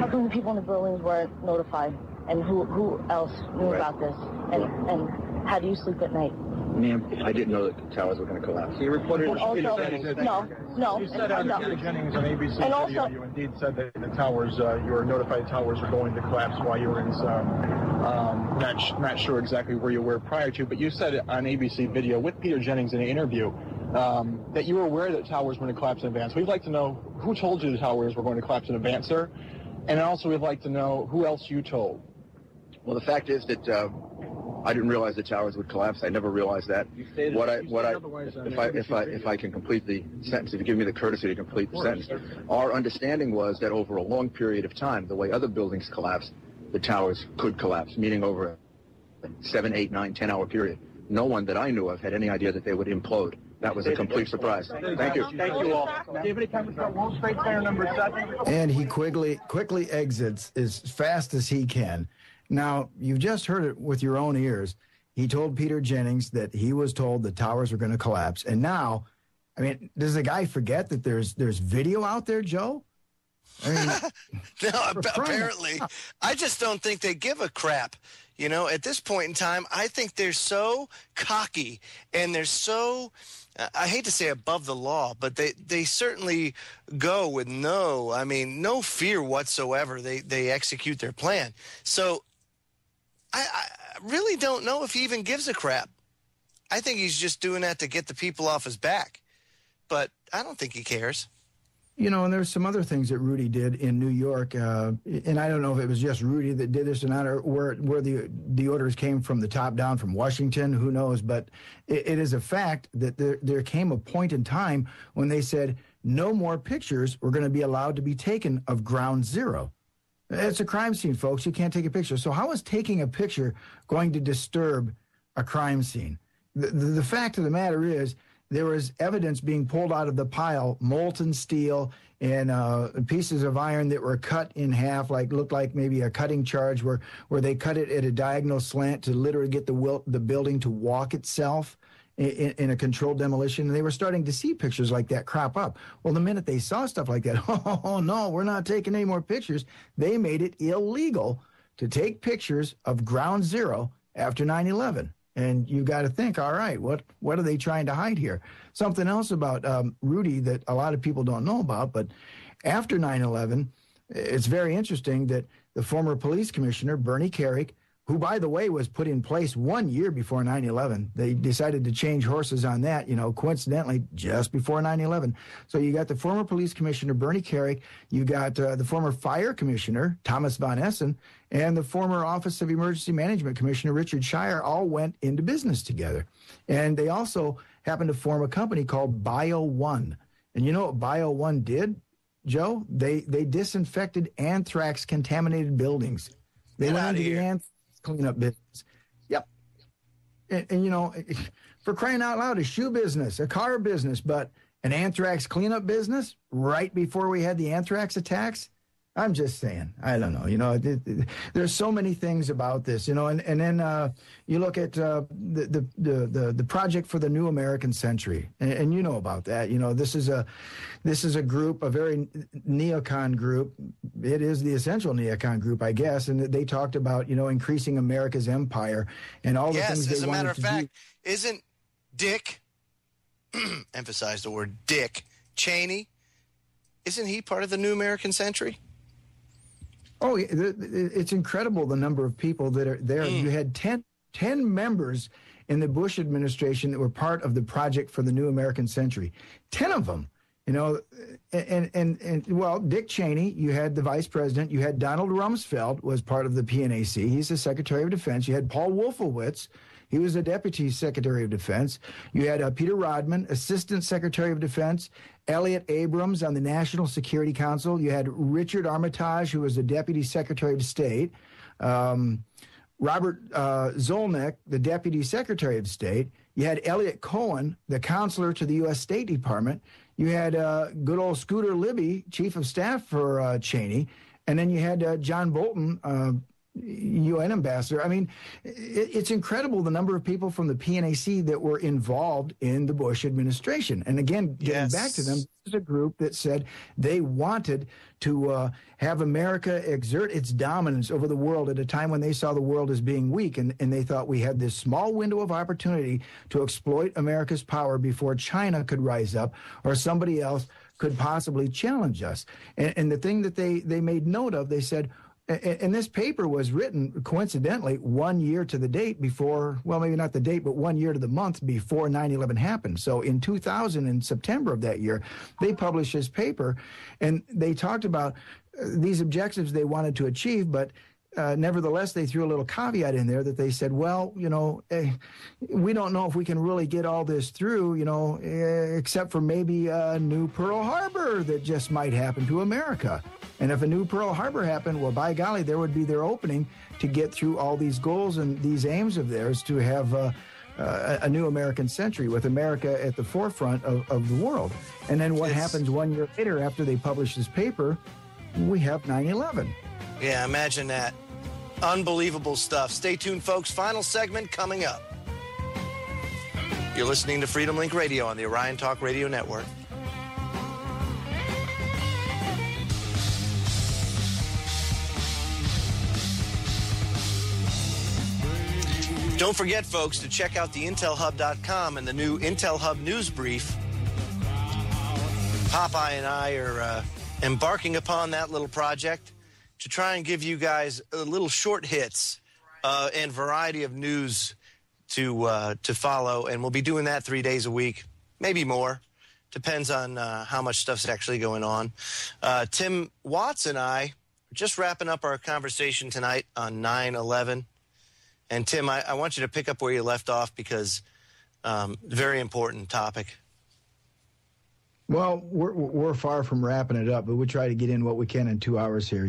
How come the people in the buildings weren't notified, and who else knew about this, and how do you sleep at night? Ma'am, I didn't know that the towers were going to collapse. You reported also, no. You said on Peter Jennings on ABC and video, you indeed said that the towers, you were notified the towers were going to collapse while you were in some, not sure exactly where you were prior to, but you said on ABC video with Peter Jennings in an interview that you were aware that towers were going to collapse in advance. We'd like to know who told you the towers were going to collapse in advance, sir, and also we'd like to know who else you told. Well, the fact is that I didn't realize the towers would collapse. I never realized that. If I can complete the sentence, if you give me the courtesy to complete the sentence, our understanding was that over a long period of time, the way other buildings collapse, the towers could collapse, meaning over a 7, 8, 9, 10-hour period. No one that I knew of had any idea that they would implode. That was a complete surprise. Thank you. Thank you all. Do you have any comments about World Trade Center number 7? And he quickly exits as fast as he can. Now, you've just heard it with your own ears. He told Peter Jennings that he was told the towers were going to collapse. And now, I mean, does the guy forget that there's video out there, Joe? I mean, no, apparently. I just don't think they give a crap. At this point in time, I think they're so cocky and they're so, I hate to say above the law, but they certainly go with no fear whatsoever. They execute their plan. So I really don't know if he even gives a crap. I think he's just doing that to get the people off his back. But I don't think he cares. And there's some other things that Rudy did in New York, and I don't know if it was just Rudy that did this or not, or where the orders came from the top down from Washington, who knows, but it is a fact that there came a point in time when they said no more pictures were going to be allowed to be taken of Ground Zero. It's a crime scene, folks. You can't take a picture. So how is taking a picture going to disturb a crime scene? The fact of the matter is, there was evidence being pulled out of the pile, molten steel and pieces of iron that were cut in half, looked like maybe a cutting charge where they cut it at a diagonal slant to literally get the building to walk itself in a controlled demolition. And they were starting to see pictures like that crop up. Well, the minute they saw stuff like that, oh, no, we're not taking any more pictures. They made it illegal to take pictures of Ground Zero after 9/11. And you got to think, all right, what are they trying to hide here? Something else about Rudy that a lot of people don't know about, but after 9/11, it's very interesting that the former police commissioner, Bernie Carrick, who, by the way, was put in place 1 year before 9/11. They decided to change horses on that, coincidentally, just before 9/11. So you got the former police commissioner, Bernie Carrick, you got the former fire commissioner, Thomas Von Essen, and the former Office of Emergency Management Commissioner, Richard Shire, all went into business together. And they also happened to form a company called Bio-1. And you know what Bio-1 did, Joe? They disinfected anthrax-contaminated buildings. They went into the anthrax cleanup business. Yep. And for crying out loud, a shoe business, a car business, but an anthrax cleanup business right before we had the anthrax attacks? I'm just saying. I don't know. There's so many things about this, and then you look at the project for the New American Century, and you know about that. This is a group, a very neocon group. It is the essential neocon group, I guess, and they talked about increasing America's empire and all the things they wanted to do. Yes, as a matter of fact, isn't Dick emphasize the word Dick Cheney? Isn't he part of the New American Century? Oh, it's incredible the number of people that are there. You had 10 members in the Bush administration that were part of the project for the New American Century. 10 of them, and Dick Cheney, you had the vice president, you had Donald Rumsfeld was part of the PNAC. He's the Secretary of Defense. You had Paul Wolfowitz. He was the Deputy Secretary of Defense. You had Peter Rodman, Assistant Secretary of Defense, Elliot Abrams on the National Security Council. You had Richard Armitage, who was the Deputy Secretary of State. Robert Zolnick, the Deputy Secretary of State. You had Elliot Cohen, the counselor to the U.S. State Department. You had good old Scooter Libby, Chief of Staff for Cheney. And then you had John Bolton, UN ambassador. I mean, it's incredible the number of people from the PNAC that were involved in the Bush administration. And again, getting back to them, this is a group that said they wanted to have America exert its dominance over the world at a time when they saw the world as being weak. And they thought we had this small window of opportunity to exploit America's power before China could rise up or somebody else could possibly challenge us. And the thing that they made note of, they said, and this paper was written, coincidentally, 1 year to the date before, well, maybe not the date, but 1 year to the month before 9/11 happened. So in 2000, in September of that year, they published this paper, and they talked about these objectives they wanted to achieve, but nevertheless, they threw a little caveat in there that they said, well, we don't know if we can really get all this through, except for maybe a new Pearl Harbor that just might happen to America. And if a new Pearl Harbor happened, well, by golly, there would be their opening to get through all these goals and these aims of theirs to have a new American century with America at the forefront of the world. And then what happens 1 year later after they publish this paper, we have 9/11. Yeah, imagine that. Unbelievable stuff. Stay tuned, folks. Final segment coming up. You're listening to Freedomlink Radio on the Orion Talk Radio Network. Don't forget, folks, to check out the IntelHub.com and the new Intel Hub News Brief. Popeye and I are embarking upon that little project to try and give you guys little short hits and variety of news to follow. And we'll be doing that 3 days a week, maybe more. Depends on how much stuff's actually going on. Tim Watts and I are just wrapping up our conversation tonight on 9/11. And Tim, I want you to pick up where you left off because very important topic. Well, we're far from wrapping it up, but we try to get in what we can in 2 hours here.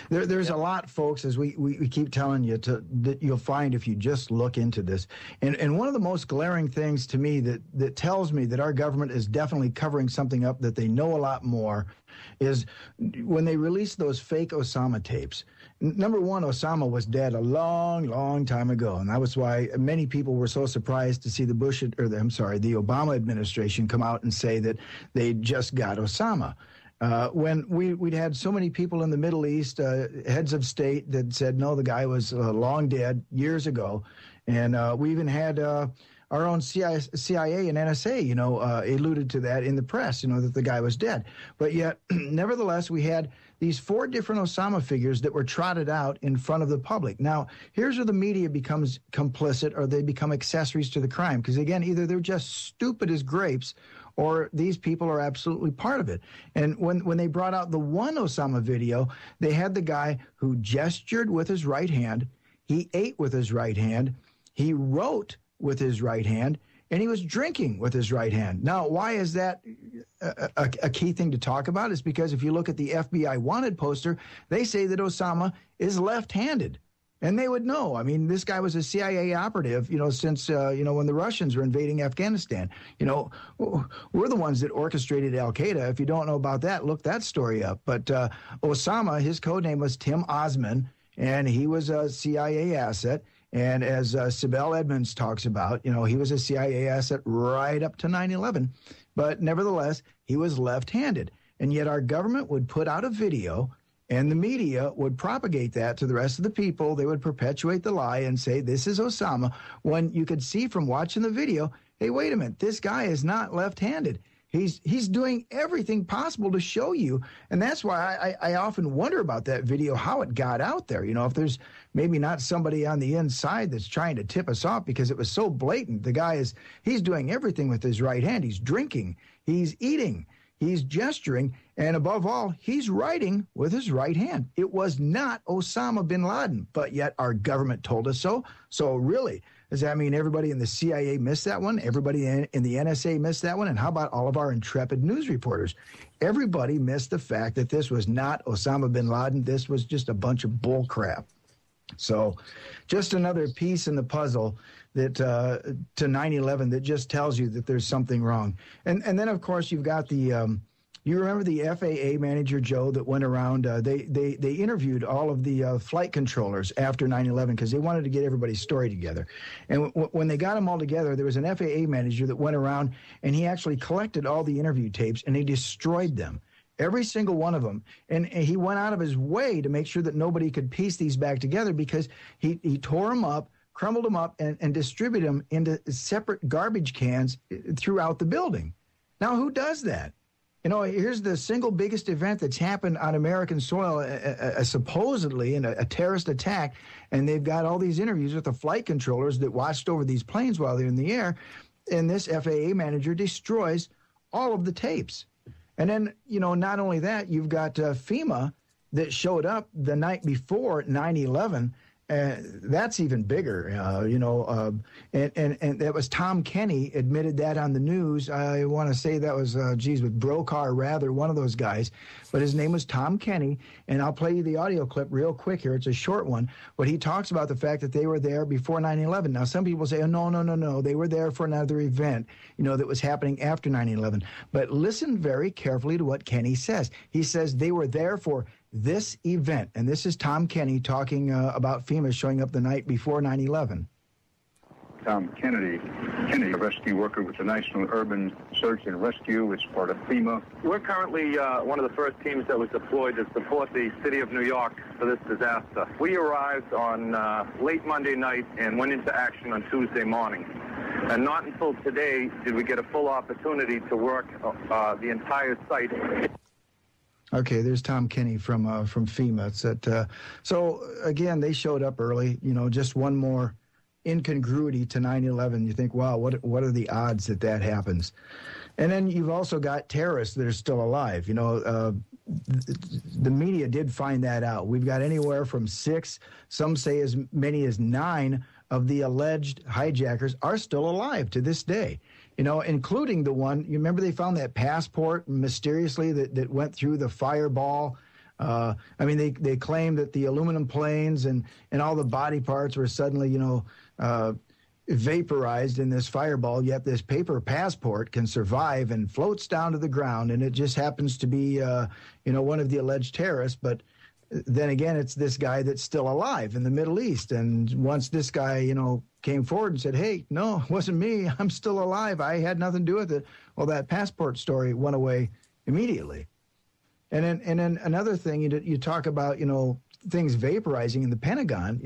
There's a lot, folks, as we keep telling you that you'll find if you just look into this. And one of the most glaring things to me that tells me that our government is definitely covering something up, that they know a lot more, is when they released those fake Osama tapes. Number one, Osama was dead a long, long time ago, and that was why many people were so surprised to see the the Obama administration come out and say that they just got Osama. When we'd had so many people in the Middle East, heads of state, that said, no, the guy was long dead years ago. And we even had our our own CIA and NSA, alluded to that in the press, that the guy was dead. But yet, nevertheless, we had these 4 different Osama figures that were trotted out in front of the public. Now, here's where the media becomes complicit, or they become accessories to the crime. Because again, either they're just stupid as grapes, or these people are absolutely part of it. And when they brought out the one Osama video, they had the guy who gestured with his right hand, he ate with his right hand, he wrote with his right hand, and he was drinking with his right hand. Now, why is that a key thing to talk about? Is because if you look at the FBI wanted poster, they say that Osama is left-handed. And they would know. I mean, this guy was a CIA operative, since, when the Russians were invading Afghanistan. We're the ones that orchestrated al-Qaeda. If you don't know about that, look that story up. But Osama, his code name was Tim Osman, and he was a CIA asset. And as Sibel Edmonds talks about, he was a CIA asset right up to 9/11. But nevertheless, he was left-handed. And yet our government would put out a video, and the media would propagate that to the rest of the people. They would perpetuate the lie and say, this is Osama, when you could see from watching the video, hey, wait a minute, this guy is not left-handed. He's doing everything possible to show you. And that's why I often wonder about that video, how it got out there. If there's maybe not somebody on the inside that's trying to tip us off, because it was so blatant. The guy he's doing everything with his right hand. He's drinking, he's eating, he's gesturing, and above all, he's writing with his right hand. It was not Osama bin Laden, but yet our government told us so. So really, does that mean everybody in the CIA missed that one? Everybody in the NSA missed that one? And how about all of our intrepid news reporters? Everybody missed the fact that this was not Osama bin Laden. This was just a bunch of bull crap. So just another piece in the puzzle that to 9/11 that just tells you that there's something wrong. And then, of course, you've got the you remember the FAA manager, Joe, that went around, they interviewed all of the flight controllers after 9/11 because they wanted to get everybody's story together. And when they got them all together, there was an FAA manager that went around and he actually collected all the interview tapes and he destroyed them. Every single one of them. And he went out of his way to make sure that nobody could piece these back together because he tore them up, crumbled them up, and distributed them into separate garbage cans throughout the building. Now, who does that? Here's the single biggest event that's happened on American soil, supposedly in a terrorist attack, and they've got all these interviews with the flight controllers that watched over these planes while they're in the air, and this FAA manager destroys all of the tapes. And then, not only that, you've got FEMA that showed up the night before 9/11. That's even bigger, and that was Tom Kenny admitted that on the news. I want to say that was, with Brokaw or Rather, one of those guys. But his name was Tom Kenny, and I'll play you the audio clip real quick here. It's a short one, but he talks about the fact that they were there before 9/11. Now, some people say, oh, no, they were there for another event, that was happening after 9/11. But listen very carefully to what Kenny says. He says they were there for this event, and this is Tom Kenny talking about FEMA showing up the night before 9/11. Tom Kenny, a rescue worker with the National Urban Search and Rescue. It's part of FEMA. We're currently one of the first teams that was deployed to support the city of New York for this disaster. We arrived on late Monday night and went into action on Tuesday morning. And not until today did we get a full opportunity to work the entire site. Okay, there's Tom Kenny from FEMA. It's at, so, again, they showed up early, just one more incongruity to 9/11. You think, wow, what are the odds that happens? And then you've also got terrorists that are still alive. The media did find that out. We've got anywhere from 6, some say as many as 9 of the alleged hijackers are still alive to this day. Including the one, you remember they found that passport mysteriously that went through the fireball. They claimed that the aluminum planes and all the body parts were suddenly, vaporized in this fireball, yet this paper passport can survive and floats down to the ground, and it just happens to be, one of the alleged terrorists. But then again, it's this guy that's still alive in the Middle East. And once this guy, came forward and said, hey, no, it wasn't me. I'm still alive. I had nothing to do with it. Well, that passport story went away immediately. And then another thing, you talk about, things vaporizing in the Pentagon.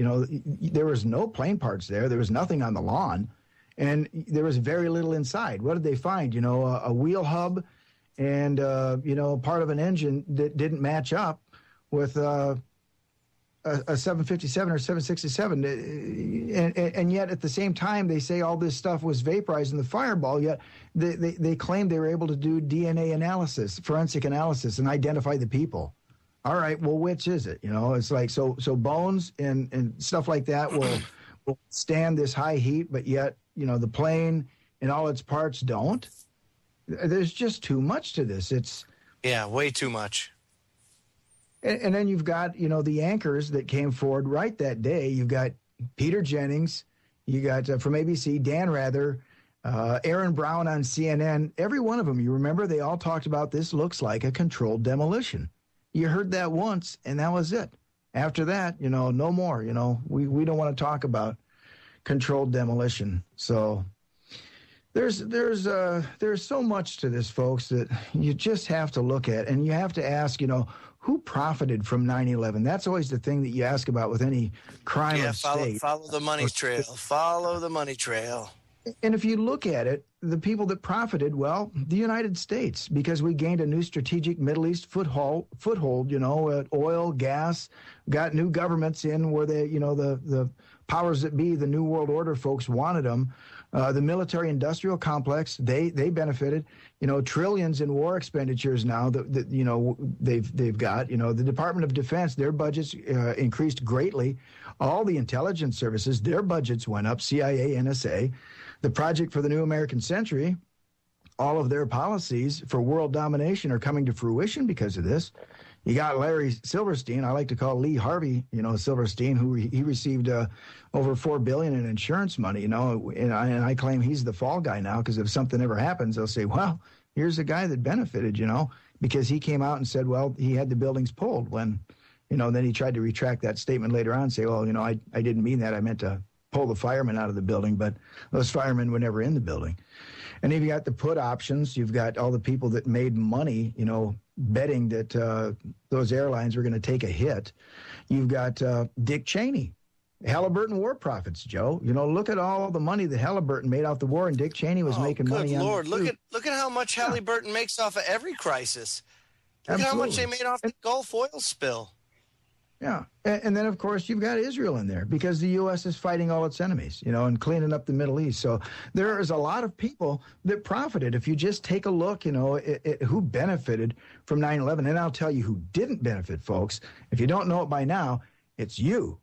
There was no plane parts there. There was nothing on the lawn. and there was very little inside. What did they find? You know, a wheel hub and, you know, part of an engine that didn't match up with a 757 or 767. And yet at the same time, they say all this stuff was vaporized in the fireball, yet they claim they were able to do DNA analysis, forensic analysis, and identify the people. All right, well, which is it? You know, it's like, so bones and stuff like that will stand this high heat, but yet, you know, the plane and all its parts don't. There's just too much to this. Yeah, way too much. And then you've got, you know, the anchors that came forward right that day. You've got Peter Jennings, you got from ABC, Dan Rather, Aaron Brown on CNN. Every one of them, you remember, they all talked about this looks like a controlled demolition. You heard that once, and that was it. After that, you know, no more. You know, we don't want to talk about controlled demolition. So there's so much to this, folks, that you just have to look at, and you have to ask, you know, who profited from 9/11? That's always the thing that you ask about with any crime of state. Follow the money trail. Follow the money trail. And if you look at it, the people that profited, well, the United States, because we gained a new strategic Middle East foothold, you know, oil, gas, got new governments in where they, you know, the powers that be, the New World Order folks wanted them. The military industrial complex, they benefited, you know, trillions in war expenditures now that you know, they've got, you know, the Department of Defense, their budgets increased greatly. All the intelligence services, their budgets went up, CIA, NSA. The Project for the New American Century, all of their policies for world domination are coming to fruition because of this. You got Larry Silverstein, I like to call Lee Harvey, you know, Silverstein, who he received over $4 billion in insurance money, you know, and I claim he's the fall guy now, because if something ever happens, they'll say, well, here's the guy that benefited, you know, because he came out and said, well, he had the buildings pulled when, you know, then he tried to retract that statement later on and say, well, you know, I didn't mean that. I meant to pull the firemen out of the building, but those firemen were never in the building. And then you got the put options. You've got all the people that made money, you know, betting that those airlines were going to take a hit. You've got Dick Cheney, Halliburton war profits, Joe. You know, look at all the money that Halliburton made off the war, and Dick Cheney was making money on it. Good Lord, look at how much Halliburton makes off of every crisis. Look at how much they made off the Gulf oil spill. Yeah. And then, of course, you've got Israel in there because the U.S. is fighting all its enemies, you know, and cleaning up the Middle East. So there is a lot of people that profited. If you just take a look, you know, at who benefited from 9/11, and I'll tell you who didn't benefit, folks. If you don't know it by now, it's you.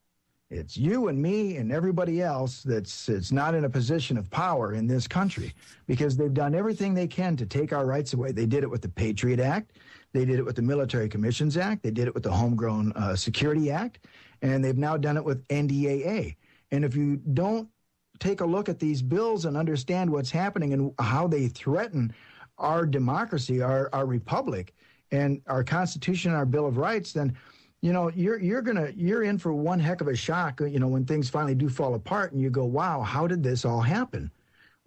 It's you and me and everybody else that's not in a position of power in this country, because they've done everything they can to take our rights away. They did it with the Patriot Act. They did it with the Military Commissions Act. They did it with the Homegrown Security Act. And they've now done it with NDAA. And if you don't take a look at these bills and understand what's happening and how they threaten our democracy, our republic, and our Constitution and our Bill of Rights, then, you know, you're in for one heck of a shock, you know, when things finally do fall apart and you go, wow, how did this all happen?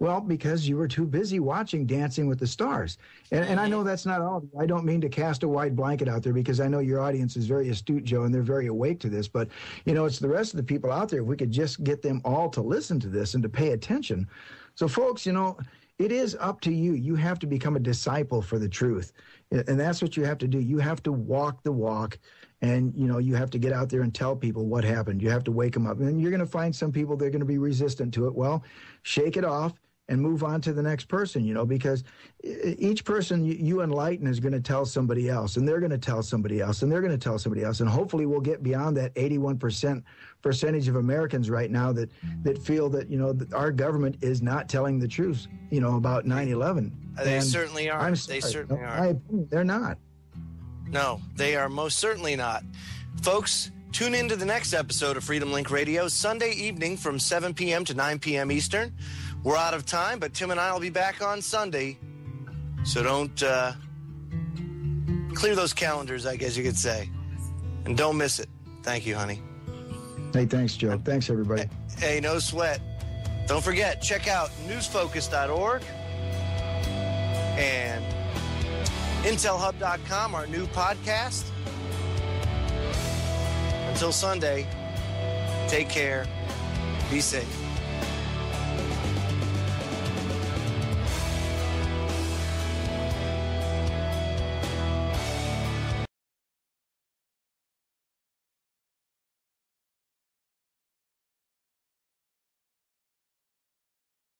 Well, because you were too busy watching Dancing with the Stars. And I know that's not all. I don't mean to cast a wide blanket out there, because I know your audience is very astute, Joe, and they're very awake to this. But, you know, it's the rest of the people out there. If we could just get them all to listen to this and to pay attention. So, folks, you know, it is up to you. You have to become a disciple for the truth. And that's what you have to do. You have to walk the walk. And, you know, you have to get out there and tell people what happened. You have to wake them up. And you're going to find some people, they're going to be resistant to it. Well, shake it off and move on to the next person, you know, because each person you enlighten is going to tell somebody else, and they're going to tell somebody else, and they're going to tell somebody else. And hopefully we'll get beyond that 81% of Americans right now that feel that, you know, that our government is not telling the truth, you know, about 9/11. They certainly are. They certainly are. They're not. No, they are most certainly not. Folks, tune into the next episode of Freedom Link Radio, Sunday evening from 7 p.m. to 9 p.m. Eastern. We're out of time, but Tim and I will be back on Sunday. So don't clear those calendars, I guess you could say. And don't miss it. Thank you, honey. Hey, thanks, Joe. Thanks, everybody. Hey, no sweat. Don't forget, check out newsfocus.org and intelhub.com, our new podcast. Until Sunday, take care. Be safe.